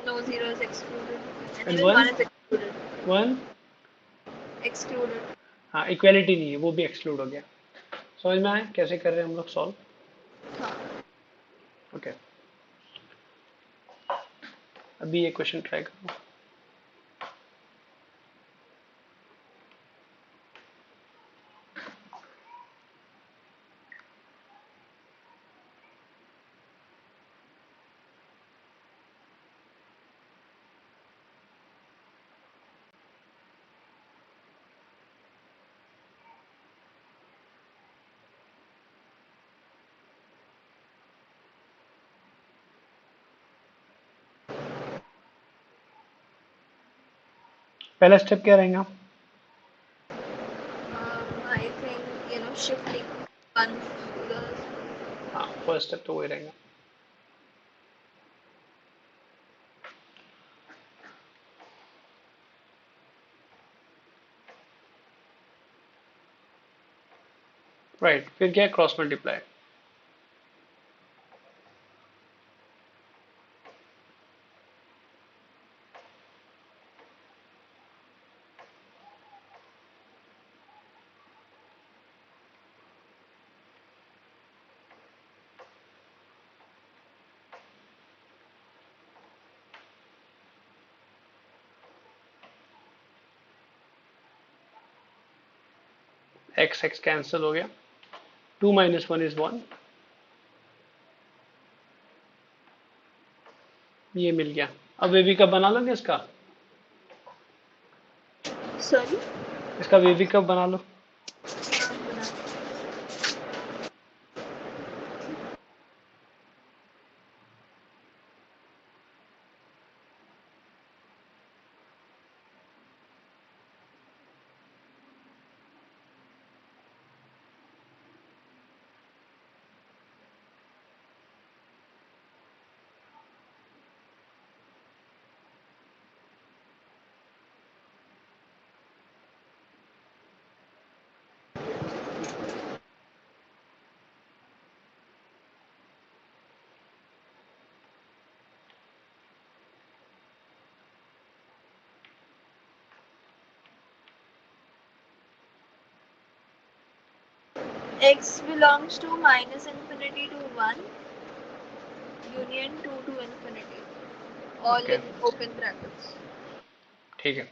no 0 is excluded and and even 1, 1 is excluded, 1। excluded। हाँ, equality नहीं है, वो भी एक्सक्लूड हो गया। समझ में आया कैसे कर रहे हैं हम लोग सॉल्व? हाँ ओके, अभी ये क्वेश्चन ट्राई करो। पहला स्टेप क्या रहेगा? I think shifting 1 to the हाँ, फर्स्ट स्टेप तो वही रहेगा। राइट, फिर क्या है, cross multiply. X x cancel हो गया, 2 माइनस 1 इज 1, ये मिल गया। अब वेवी कप बना लोगे इसका, सॉरी, इसका वेवी कप बना लो। x belongs to minus infinity to 1 union 2 to infinity, all Okay. in open brackets. ठीक है,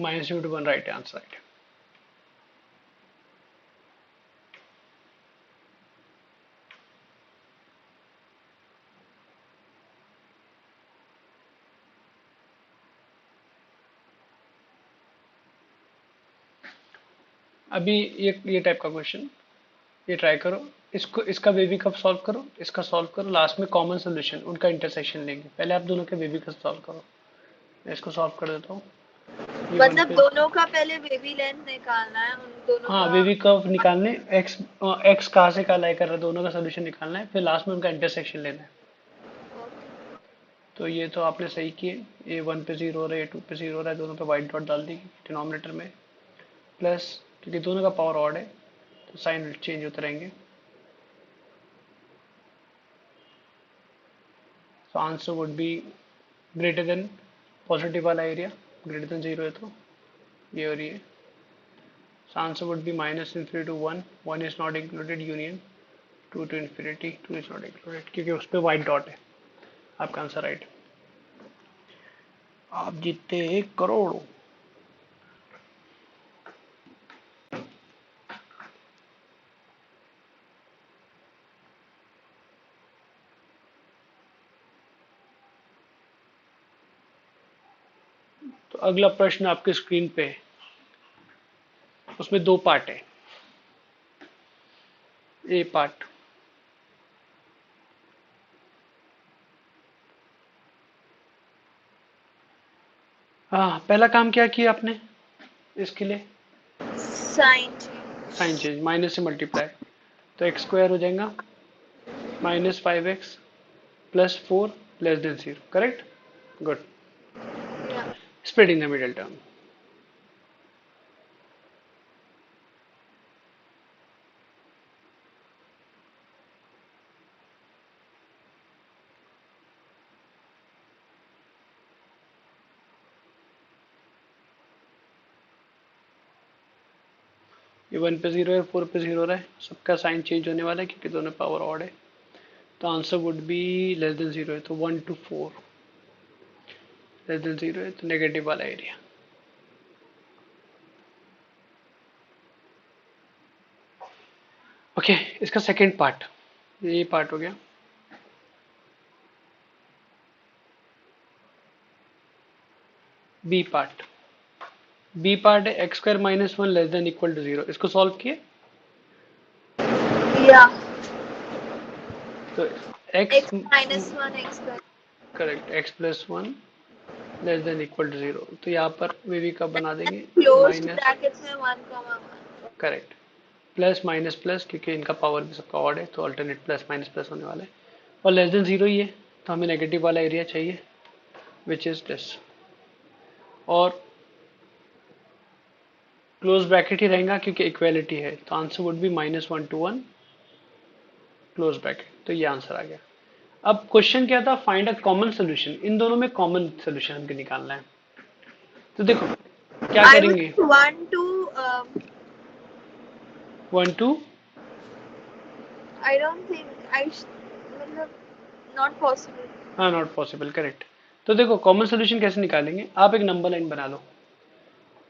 minus two one right answer right. अभी ये टाइप का क्वेश्चन ये ट्राई करो, इसको इसका बेबी कप सॉल्व करो, इसका सॉल्व करो, लास्ट में कॉमन सोल्यूशन उनका इंटरसेक्शन लेंगे। पहले आप दोनों के बेबी कप सॉल्व करो, मैं इसको सॉल्व कर देता हूँ। मतलब दोनों का पहले बेबी लेंथ निकालना है, उन दोनों हाँ, का। बेबी कर्व निकालने, एक्स एक्स कहाँ से कहाँ लाई कर रहा है, दोनों का सोल्यूशन निकालना है, फिर लास्ट में उनका इंटरसेक्शन लेना है। तो ये तो आपने सही किए, ये 1 पे 0 हो रहा है, ये 2 पे 0 हो रहा है, दोनों पे वाइट डॉट डाल दी डिनोमिनेटर में, प्लस क्योंकि दोनों का पावर ऑड है तो साइन चेंज होते रहेंगे। So answer would be greater than positive वाला एरिया, ग्रेटर देन 0 है तो ये और ये। So answer would be minus infinity to 1, 1 is not included, union 2 to infinity, 2 is not included क्योंकि उस पर वाइट डॉट है। आपका आंसर राइट, आप जीतते 1 करोड़। तो अगला प्रश्न आपके स्क्रीन पे है, उसमें 2 पार्ट है। ए पार्ट, हाँ पहला काम क्या किया आपने इसके लिए, साइन चेंज, माइनस से मल्टीप्लाई, तो एक्स स्क्वायर हो जाएगा minus 5x plus 4 less than 0, correct, good, splitting the middle term. ये 1 पे 0 है, 4 पे 0 रहा है, सबका साइन चेंज होने वाला है क्योंकि दोनों पावर ऑड है। तो answer would be less than 0 है तो 1 to 4, लेस देन 0 है तो नेगेटिव वाला एरिया। ओके, इसका सेकेंड पार्ट, ये पार्ट हो गया। बी पार्ट, बी पार्ट है x square minus 1 less than equal to 0, इसको सॉल्व किए। तो x minus 1 x correct, x plus 1 less than equal to 0, तो यहाँ पर वी कब बना देंगे, क्लोज्ड माइनस, ब्रैकेट्स में 1, करेक्ट, प्लस माइनस प्लस क्योंकि इनका पावर भी सबका ऑड है तो अल्टरनेट प्लस माइनस प्लस होने वाला है, और लेस देन 0 ही है तो हमें नेगेटिव वाला एरिया चाहिए विच इज दिस, और क्लोज ब्रैकेट ही रहेगा क्योंकि इक्वेलिटी है, तो answer would B -1 to 1 close bracket, तो ये आंसर आ गया। अब क्वेश्चन क्या था, फाइंड अ कॉमन सोल्यूशन, इन दोनों में कॉमन सोल्यूशन हमको निकालना है। तो देखो क्या करेंगे, 1 to 1 2, I don't think मतलब not possible. हाँ नॉट पॉसिबल, करेक्ट। तो देखो कॉमन सोल्यूशन कैसे निकालेंगे, आप एक नंबर लाइन बना लो,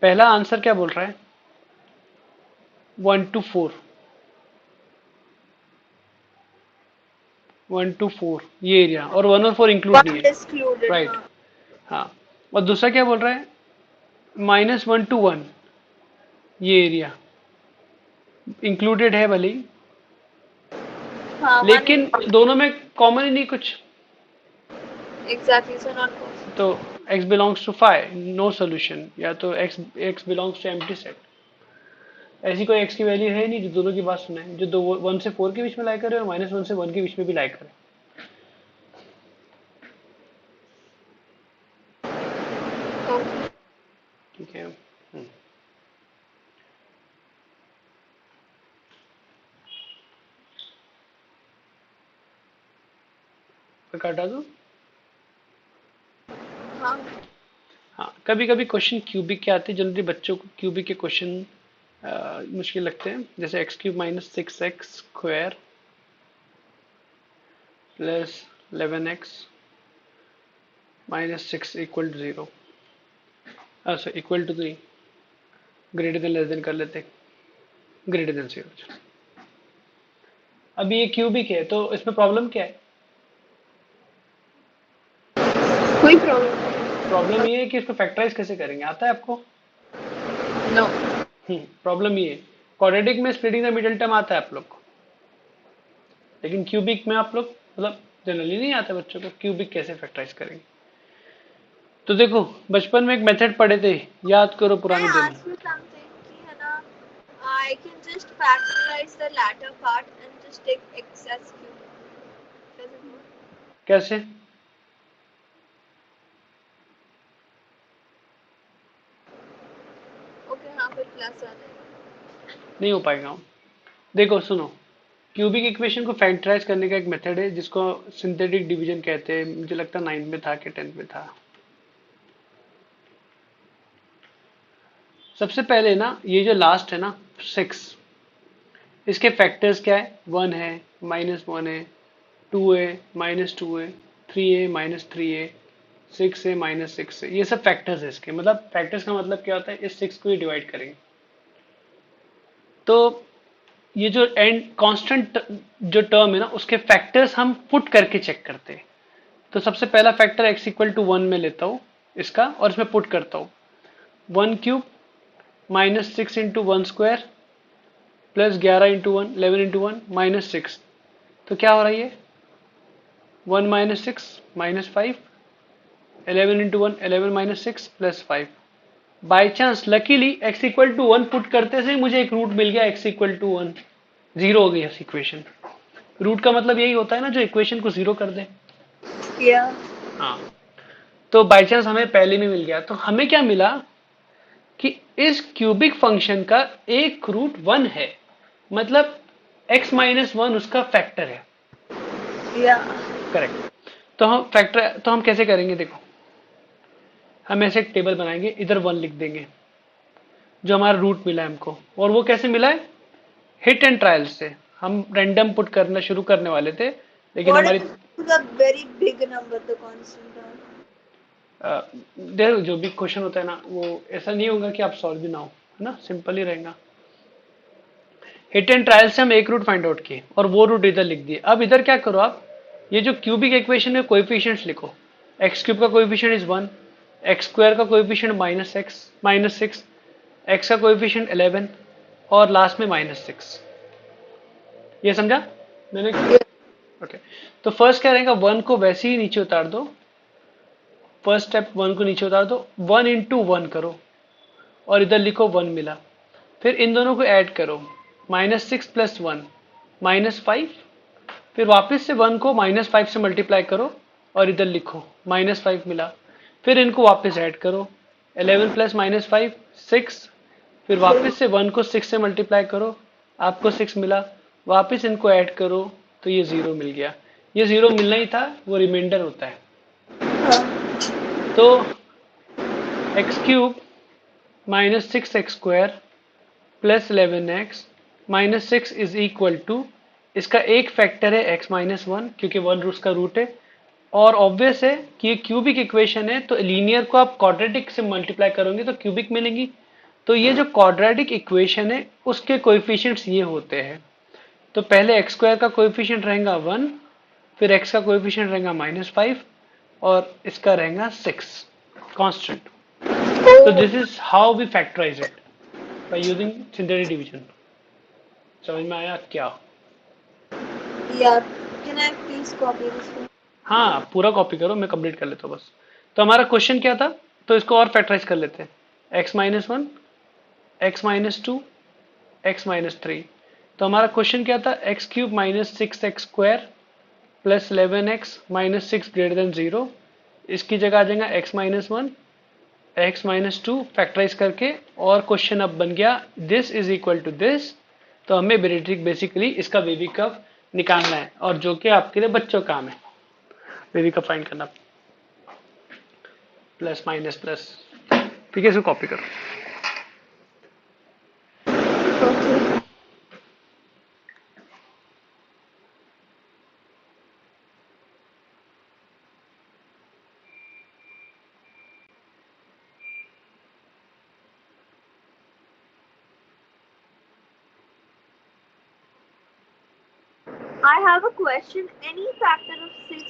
पहला आंसर क्या बोल रहा है, 1 to 4, 1 to 4 ये एरिया, और 1 और 4 इंक्लूड नहीं वन है, एक्सक्लूडेड, राइट। हाँ. हाँ, और दूसरा क्या बोल रहा है, -1 to 1 ये एरिया इंक्लूडेड है भले ही, हाँ, वन लेकिन दोनों में कॉमन ही नहीं कुछ, एग्जैक्टली, सो नॉट पॉसिबल. तो x belongs to five, no solution, या तो x belongs to empty set. ऐसी कोई x की वैल्यू है नहीं जो दोनों की बात सुने, जो दो 1 से 4 के बीच में लाई करे और -1 से 1 के बीच में भी लाई करे। ठीक है। मैं काटा दूं? हाँ. हाँ, कभी कभी क्वेश्चन क्यूबिक के आते हैं, जनरली बच्चों को क्यूबिक के क्वेश्चन मुश्किल लगते हैं, जैसे x³ - 6x square plus 11x - 6 equal to 0, अच्छा equal to 3, greater than less than कर लेते हैं, ग्रेटर देन 0। अभी ये क्यूबिक है तो इसमें प्रॉब्लम क्या है? कोई प्रॉब्लम नहीं. प्रॉब्लम ये है कि इसको फैक्टराइज कैसे करेंगे, आता है आपको? नो. प्रॉब्लम ये है, क्वाड्रेटिक में स्प्लिटिंग द मिडिल टर्म आता है आप लोग को, लेकिन क्यूबिक में आप लोग मतलब जनरली नहीं आता बच्चों को, क्यूबिक कैसे फैक्टराइज करेंगे। तो देखो बचपन में एक मेथड पढ़े थे, याद करो I पुराने दिन। ask you something कि है ना, I can just factorize the latter part and just take x as cube. Does it work? कैसे? Okay, हाँ, फिर प्लस आ जाएगा. नहीं हो पाएगा। देखो सुनो, क्यूबिक इक्वेशन को फैक्टराइज करने का एक मेथड है जिसको सिंथेटिक डिवीजन कहते हैं, मुझे लगता है 9th में था कि 10th में था। सबसे पहले ना ये जो लास्ट है ना 6, इसके फैक्टर्स क्या है, 1 है, -1 है, 2 है, -2 है, 3 है, -3 है, 6 है, -6 है, ये सब फैक्टर्स है इसके। मतलब फैक्टर्स का मतलब क्या होता है, इस 6 को ही डिवाइड करेंगे। तो ये जो एंड कांस्टेंट जो टर्म है ना, उसके फैक्टर्स हम पुट करके चेक करते हैं। तो सबसे पहला फैक्टर x इक्वल टू 1 में लेता हूँ इसका, और इसमें पुट करता हूँ 1³ -6 into 1 square plus 11 into 1 11 into 1 -6। तो क्या हो रहा है ये 1 - 6 -5, 11 into 1 11 - 6 plus 5। By chance luckily x equal to 1 put करते से मुझे एक रूट मिल गया, x इक्वल टू 1, 0 हो गई इक्वेशन। रूट का मतलब यही होता है ना, जो इक्वेशन को 0 कर दे। Yeah. हाँ, तो बाई चांस हमें पहले में मिल गया। तो हमें क्या मिला कि इस क्यूबिक फंक्शन का एक रूट 1 है, मतलब x - 1 उसका फैक्टर है। Yeah. करेक्ट। तो हम कैसे करेंगे, देखो हम ऐसे एक टेबल बनाएंगे, इधर 1 लिख देंगे जो हमारा रूट मिला है हमको, और वो कैसे मिला है, हिट एंड ट्रायल से। हम रैंडम पुट करना शुरू करने वाले थे, लेकिन What हमारी if the very big number, the constant term? देखो जो भी क्वेश्चन होता है ना, वो ऐसा नहीं होगा कि आप सॉल्व भी ना हो, है ना, सिंपल ही रहेगा। हिट एंड ट्रायल से हम एक रूट फाइंड आउट किए और वो रूट इधर लिख दिए। अब इधर क्या करो आप, ये जो क्यूबिक इक्वेशन में कोएफिशिएंट्स लिखो, x³ का कोएफिशिएंट इज 1, x² का कोएफिशिएंट -6, x का कोएफिशिएंट 11 और लास्ट में -6। ये समझा मैंने? ओके। तो फर्स्ट क्या रहेगा, 1 को वैसे ही नीचे उतार दो, फर्स्ट स्टेप 1 को नीचे उतार दो, 1 इंटू 1 करो और इधर लिखो 1 मिला। फिर इन दोनों को ऐड करो, -6 + 1 -5, फिर वापस से 1 को -5 से मल्टीप्लाई करो और इधर लिखो -5 मिला। फिर इनको वापस ऐड करो, 11 + -5 6, फिर वापस से 1 को 6 से मल्टीप्लाई करो, आपको 6 मिला, वापस इनको ऐड करो तो ये 0 मिल गया। ये 0 मिलना ही था, वो रिमाइंडर होता है। तो x³ -6x² plus 11x -6 is equal to, इसका एक फैक्टर है x - 1 क्योंकि 1 उसका रूट है, और ऑब्वियस है कि ये क्यूबिक इक्वेशन है, तो लीनियर को आप क्वाड्रेटिक से मल्टीप्लाई करोगे तो क्यूबिक मिलेंगी। तो ये जो क्वाड्रेटिक इक्वेशन है उसके कोएफिशिएंट्स ये होते हैं। तो पहले एक्स स्क्वायर का कोएफिशिएंट रहेगा 1, फिर एक्स का कोएफिशिएंट रहेगा -5 और इसका रहेगा 6 कांस्टेंट। तो Oh, this is how we factorise it by using synthetic division. समझ में आया क्या? yeah. Can I please copy this one? हाँ, पूरा कॉपी करो, मैं कंप्लीट कर लेता हूँ बस। तो हमारा क्वेश्चन क्या था? तो इसको और फैक्टराइज कर लेते हैं। x-1, x-2, x-3। तो हमारा क्वेश्चन क्या था? x³ - 6x² plus 11x - 6 greater than 0। इसकी जगह आ जाएगा x-1, x-2 फैक्टराइज करके, और क्वेश्चन अब बन गया this is equal to this. तो हमें बेसिकली इसका बेबी कर्व निकालना है, और जो कि आपके लिए बच्चों का काम है बेबी कर्व फाइंड करना। प्लस माइनस प्लस, ठीक है, इसको कॉपी करो। Okay. I have a question. Any factor of 6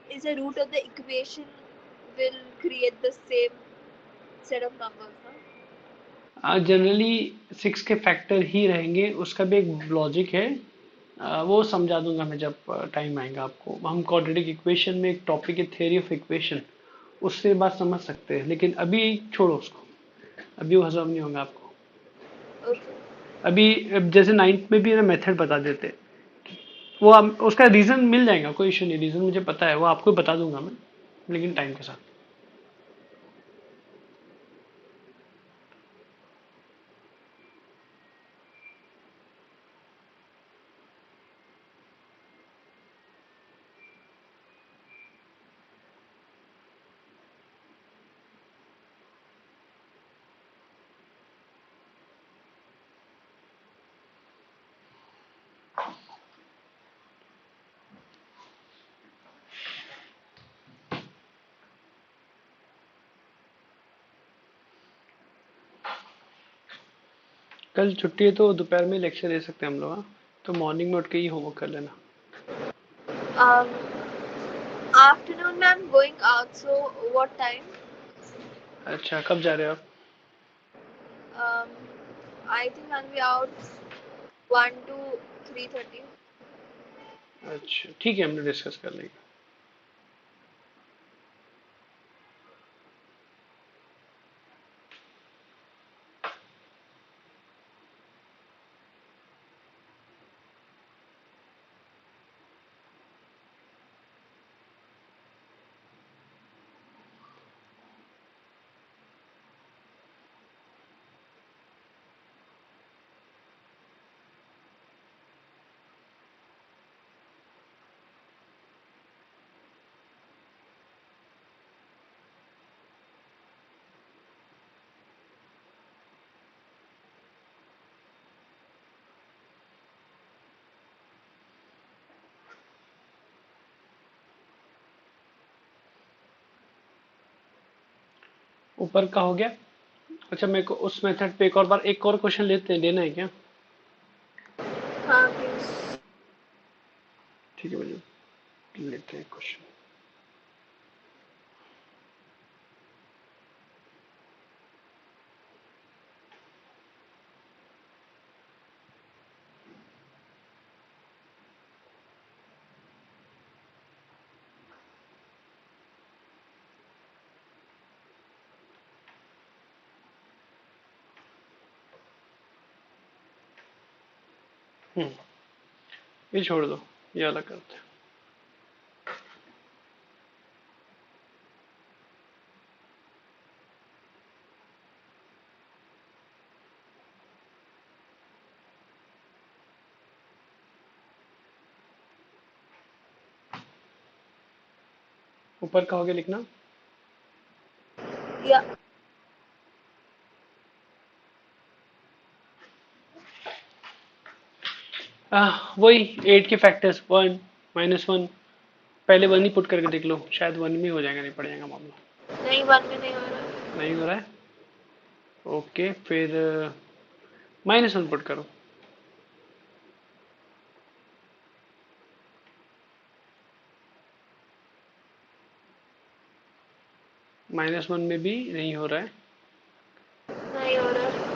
which is a root of the equation will create the same set of numbers, no? Generally 6 के factor ही रहेंगे, उसका भी एक लॉजिक है। वो समझा दूंगा मैं जब टाइम आएगा आपको। हम क्वाड्रेटिक इक्वेशन में एक टॉपिक है थ्योरी ऑफ इक्वेशन, उससे बात समझ सकते हैं, लेकिन अभी छोड़ो उसको, अभी वो हजम नहीं होगा आपको। Okay. अभी जैसे 9th में भी ना मेथड बता देते, वो उसका रीजन मिल जाएगा, कोई इशू नहीं, रीजन मुझे पता है, वो आपको बता दूंगा मैं, लेकिन टाइम के साथ। कल छुट्टी है तो दोपहर में लेक्चर दे सकते हैं हम लोग, हाँ? तो मॉर्निंग में उठ के ही होमवर्क कर लेना। Um, afternoon I'm going out, so what time? अच्छा, कब जा रहे हो आप? Um, I think I'll be out 1 to 3:30. अच्छा ठीक है, हम लोग डिस्कस कर लेंगे। ऊपर का हो गया। अच्छा, मेरे को उस मेथड पे एक और क्वेश्चन लेना है क्या? हाँ, please. ठीक है भैया, लेते हैं क्वेश्चन। ये छोड़ दो, ये अलग करते हैं। ऊपर का हो गया लिखना। Yeah. वही 8 के फैक्टर्स 1 -1, पहले 1 ही पुट करके देख लो, शायद 1 में हो जाएगा, नहीं पड़ जाएगा मामला। नहीं, 1 में नहीं हो रहा है. नहीं हो रहा है? ओके, फिर -1 पुट करो। -1 में भी नहीं हो रहा है। नहीं हो रहा।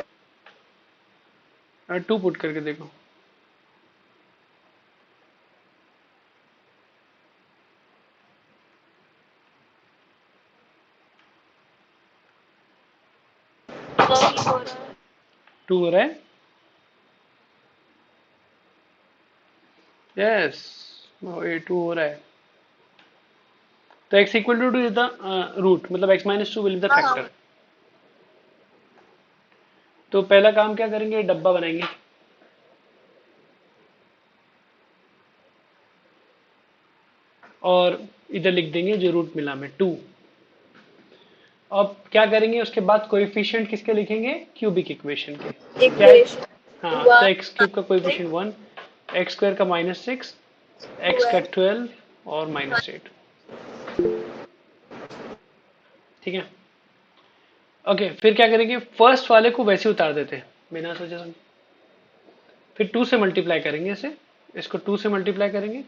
2 पुट करके देखो। नहीं हो रहा है। 2 हो रहा है। यस, 2 हो रहा है। तो x equal to 2 is the root, मतलब x-2 विल बी द हाँ हाँ। फैक्टर। तो पहला काम क्या करेंगे, डब्बा बनाएंगे। और इधर लिख देंगे जो रूट मिला में 2। अब क्या करेंगे उसके बाद, कोएफिशिएंट किसके लिखेंगे, क्यूबिक इक्वेशन के। क्या है? इक्वेशन हाँ, तो 1 एक्स क्यूब का कोएफिशिएंट 1, एक्स स्क्वायर का -6, एक्स का 12 12 और -8। ठीक है। ओके, फिर क्या करेंगे, फर्स्ट वाले को वैसे उतार देते हैं बिना सोचे समझे। फिर 2 से मल्टीप्लाई करेंगे इसे, इसको 2 से मल्टीप्लाई करेंगे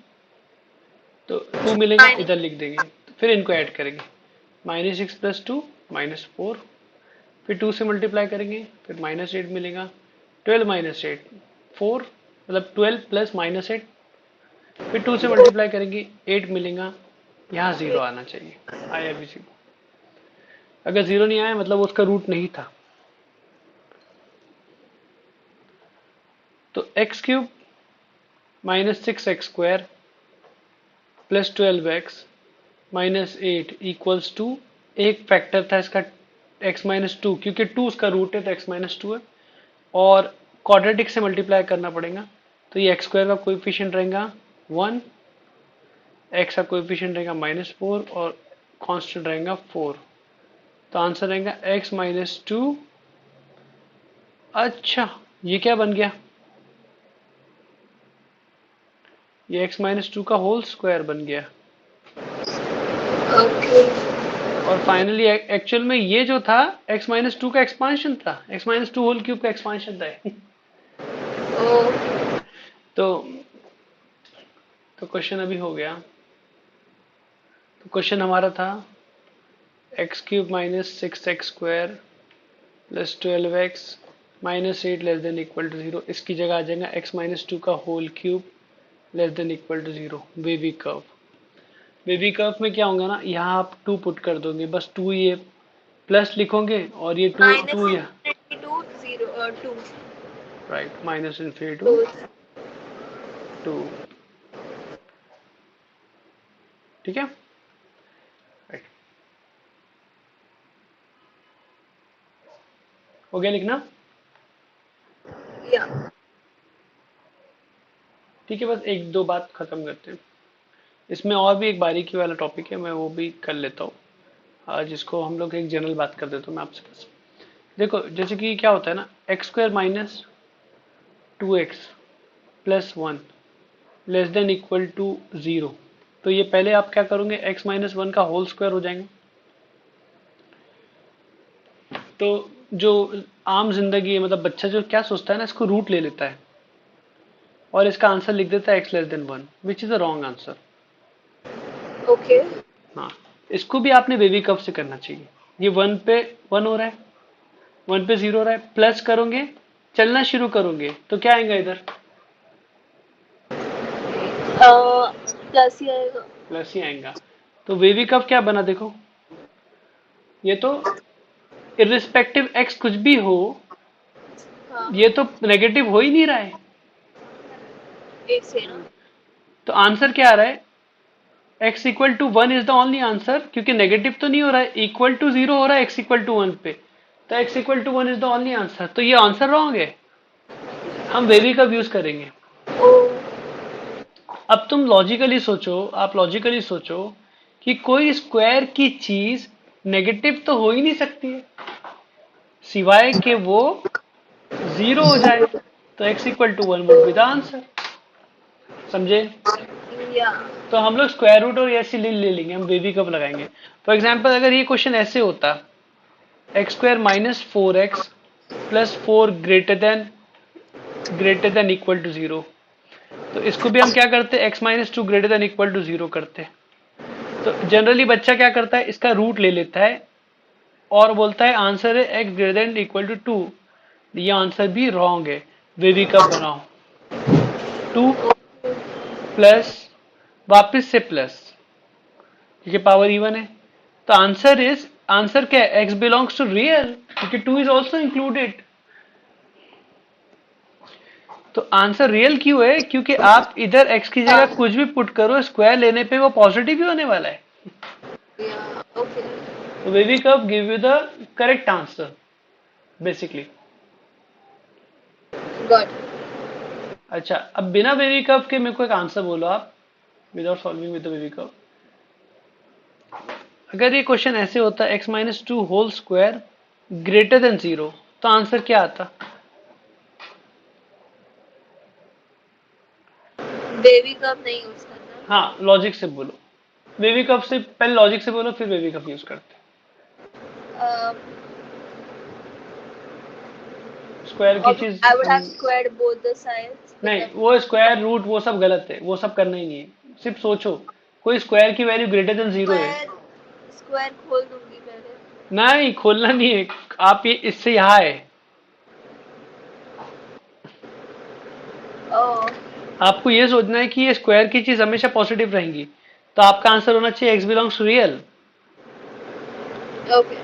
तो 2 मिलेगा, इधर लिख देंगे। फिर इनको ऐड करेंगे, -6 + 2 -4। फिर 2 से मल्टीप्लाई करेंगे, फिर -8 मिलेगा, 12 -8 4, मतलब 12 प्लस -8। फिर 2 से मल्टीप्लाई करेंगे, 8 मिलेगा। यहाँ 0 आना चाहिए, आया भी 0। अगर 0 नहीं आया मतलब उसका रूट नहीं था। तो x³ -6x² + 12x -8 equals to, एक फैक्टर था इसका x-2, क्योंकि 2 उसका रूट है तो x-2 है। और क्वाड्रेटिक से मल्टीप्लाई करना पड़ेगा, तो ये x² का कोएफिशिएंट रहेगा 1, x का कोएफिशिएंट रहेगा -4 और कांस्टेंट रहेगा 4। तो आंसर रहेगा x-2। अच्छा, ये क्या बन गया, ये x-2 का होल स्क्वायर बन गया। ओके। और फाइनली एक्चुअल में ये जो था x-2 का एक्सपांशन था, x-2 होल क्यूब का एक्सपांशन था। ओ तो क्वेश्चन अभी हो गया। तो क्वेश्चन हमारा था x³ -6x² + 12x -8 < 0। इसकी जगह आ जाएगा x-2 का whole cube < 0। Baby curve, baby curve में क्या होगा ना, यहाँ आप 2 पुट कर दोगे, बस 2 ये प्लस लिखोगे और ये 2 2 यहाँ, -2 राइट, -∞ to तो 2। ठीक है, राइट, हो गया लिखना। या ठीक है, बस एक दो बात खत्म करते हैं। इसमें और भी एक बारीकी वाला टॉपिक है, मैं वो भी कर लेता हूँ, जिसको हम लोग एक जनरल बात कर देता हूँ मैं आपसे बस। देखो, जैसे कि क्या होता है ना, x² -2x + 1 < 0। तो ये पहले आप क्या करोगे, x-1 का होल स्क्वायर हो जाएंगे। तो जो आम जिंदगी है, मतलब बच्चा जो क्या सोचता है ना, इसको रूट ले लेता है और इसका आंसर लिख देता है x < 1, which is a wrong answer. Okay. हाँ, इसको भी आपने बेबी कप से करना चाहिए। ये 1 पे 1 हो रहा है, 1 पे 0 हो रहा है, प्लस करोगे, चलना शुरू करोगे तो क्या आएगा इधर, प्लस ही आएगा। प्लस ही आएगा। तो बेबी कप क्या बना देखो, ये तो इर्रिस्पेक्टिव x कुछ भी हो, हाँ ये तो नेगेटिव हो ही नहीं रहा है। एक से ना। तो आंसर क्या आ रहा है, x = 1 is the only answer, क्योंकि नेगेटिव तो नहीं हो रहा है, इक्वल टू 0 हो रहा है x = 1 पे, तो x = 1 is the only answer. तो ये आंसर रॉन्ग है, हम बेबी कप यूज करेंगे। ओ अब तुम लॉजिकली सोचो, आप लॉजिकली सोचो कि कोई स्क्वायर की चीज नेगेटिव तो हो ही नहीं सकती है, सिवाय कि वो 0 हो जाए। तो x = 1 would be the answer, समझे। या तो हम लोग स्क्वायर रूट और ऐसे ले लेंगे, हम बेबी कब लगाएंगे। फॉर एग्जाम्पल अगर ये क्वेश्चन ऐसे होता x square minus 4x plus 4 greater than equal to 0। तो इसको भी हम क्या करते हैं, x minus 2 greater than equal to 0 करते हैं। तो जनरली बच्चा क्या करता है, इसका रूट ले लेता है और बोलता है आंसर है x greater than equal to 2। ये आंसर भी रॉन्ग है। वेवी कब बनाओ, 2 प्लस वापिस से प्लस, क्योंकि पावर इवन है। तो आंसर क्या है, x बिलोंग्स टू रियल, क्योंकि 2 इज ऑल्सो इंक्लूडेड। तो आंसर रियल क्यों है, क्योंकि आप इधर x की जगह कुछ भी पुट करो, स्क्वायर लेने पे वो पॉजिटिव ही होने वाला है। Yeah. Okay. तो wavy curve give you the correct answer basically. Got it. अच्छा, अब बिना वेवी कर्व के मेरे को एक आंसर बोलो आप, without solving with the wavy curve. अगर ये क्वेश्चन ऐसे होता x minus 2 whole square greater than 0, तो आंसर क्या आता? बेबी कब नहीं यूज करना? हाँ, लॉजिक से बोलो। वेवी कर्व से पहले लॉजिक से बोलो, फिर वेवी कर्व यूज करते हैं। स्क्वायर की चीज I would हम, have squared both the sides. नहीं वो स्क्वायर रूट वो सब गलत है, वो सब करना ही नहीं है। सिर्फ सोचो कोई स्क्वायर की वैल्यू ग्रेटर देन 0 है। स्क्वायर खोल दूंगी पहले। नहीं खोलना नहीं है, आप ये इससे यहाँ है, Oh. आपको ये सोचना है कि ये स्क्वायर की चीज हमेशा पॉजिटिव रहेंगी। तो आपका आंसर होना चाहिए x belongs to real. Okay.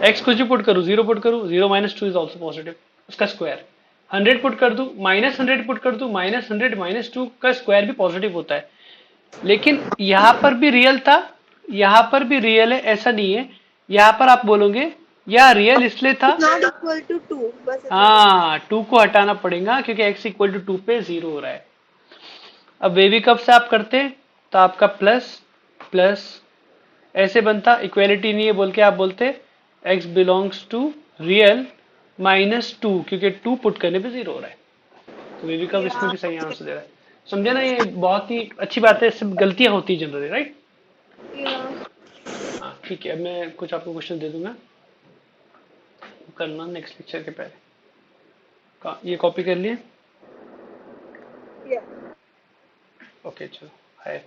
x कुछ भी पुट करूँ, 0 पुट करूँ, 0 माइनस 2 इज ऑल्सो पॉजिटिव, उसका स्क्वायर। 100 पुट कर दूं, माइनस 100 पुट कर दूं, माइनस 100 माइनस 2 का स्क्वायर भी पॉजिटिव होता है। लेकिन यहां पर भी रियल था, यहां पर भी रियल है, ऐसा नहीं है। यहां पर आप बोलोगे या रियल इसलिए था, Not equal to 2. बस इतना ही। हाँ 2 को हटाना पड़ेगा क्योंकि x इक्वल टू 2 पे 0 हो रहा है। अब वेवी कब से आप करते हैं, तो आपका प्लस प्लस ऐसे बनता, इक्वेलिटी नहीं है बोल के आप बोलते x belongs to real minus 2, क्योंकि 2 पुट करने पे 0 हो रहा है। तो वेवी कब इसमें भी सही आंसर दे रहा है। समझे ना, ये बहुत ही अच्छी बात है, इससे गलतियां होती है जनरली, राइट। Yeah. हाँ ठीक है, अब मैं कुछ आपको क्वेश्चन दे दूंगा, करना नेक्स्ट लेक्चर के पहले। ये कॉपी कर लिए? Yeah. ओके चलो, हाय।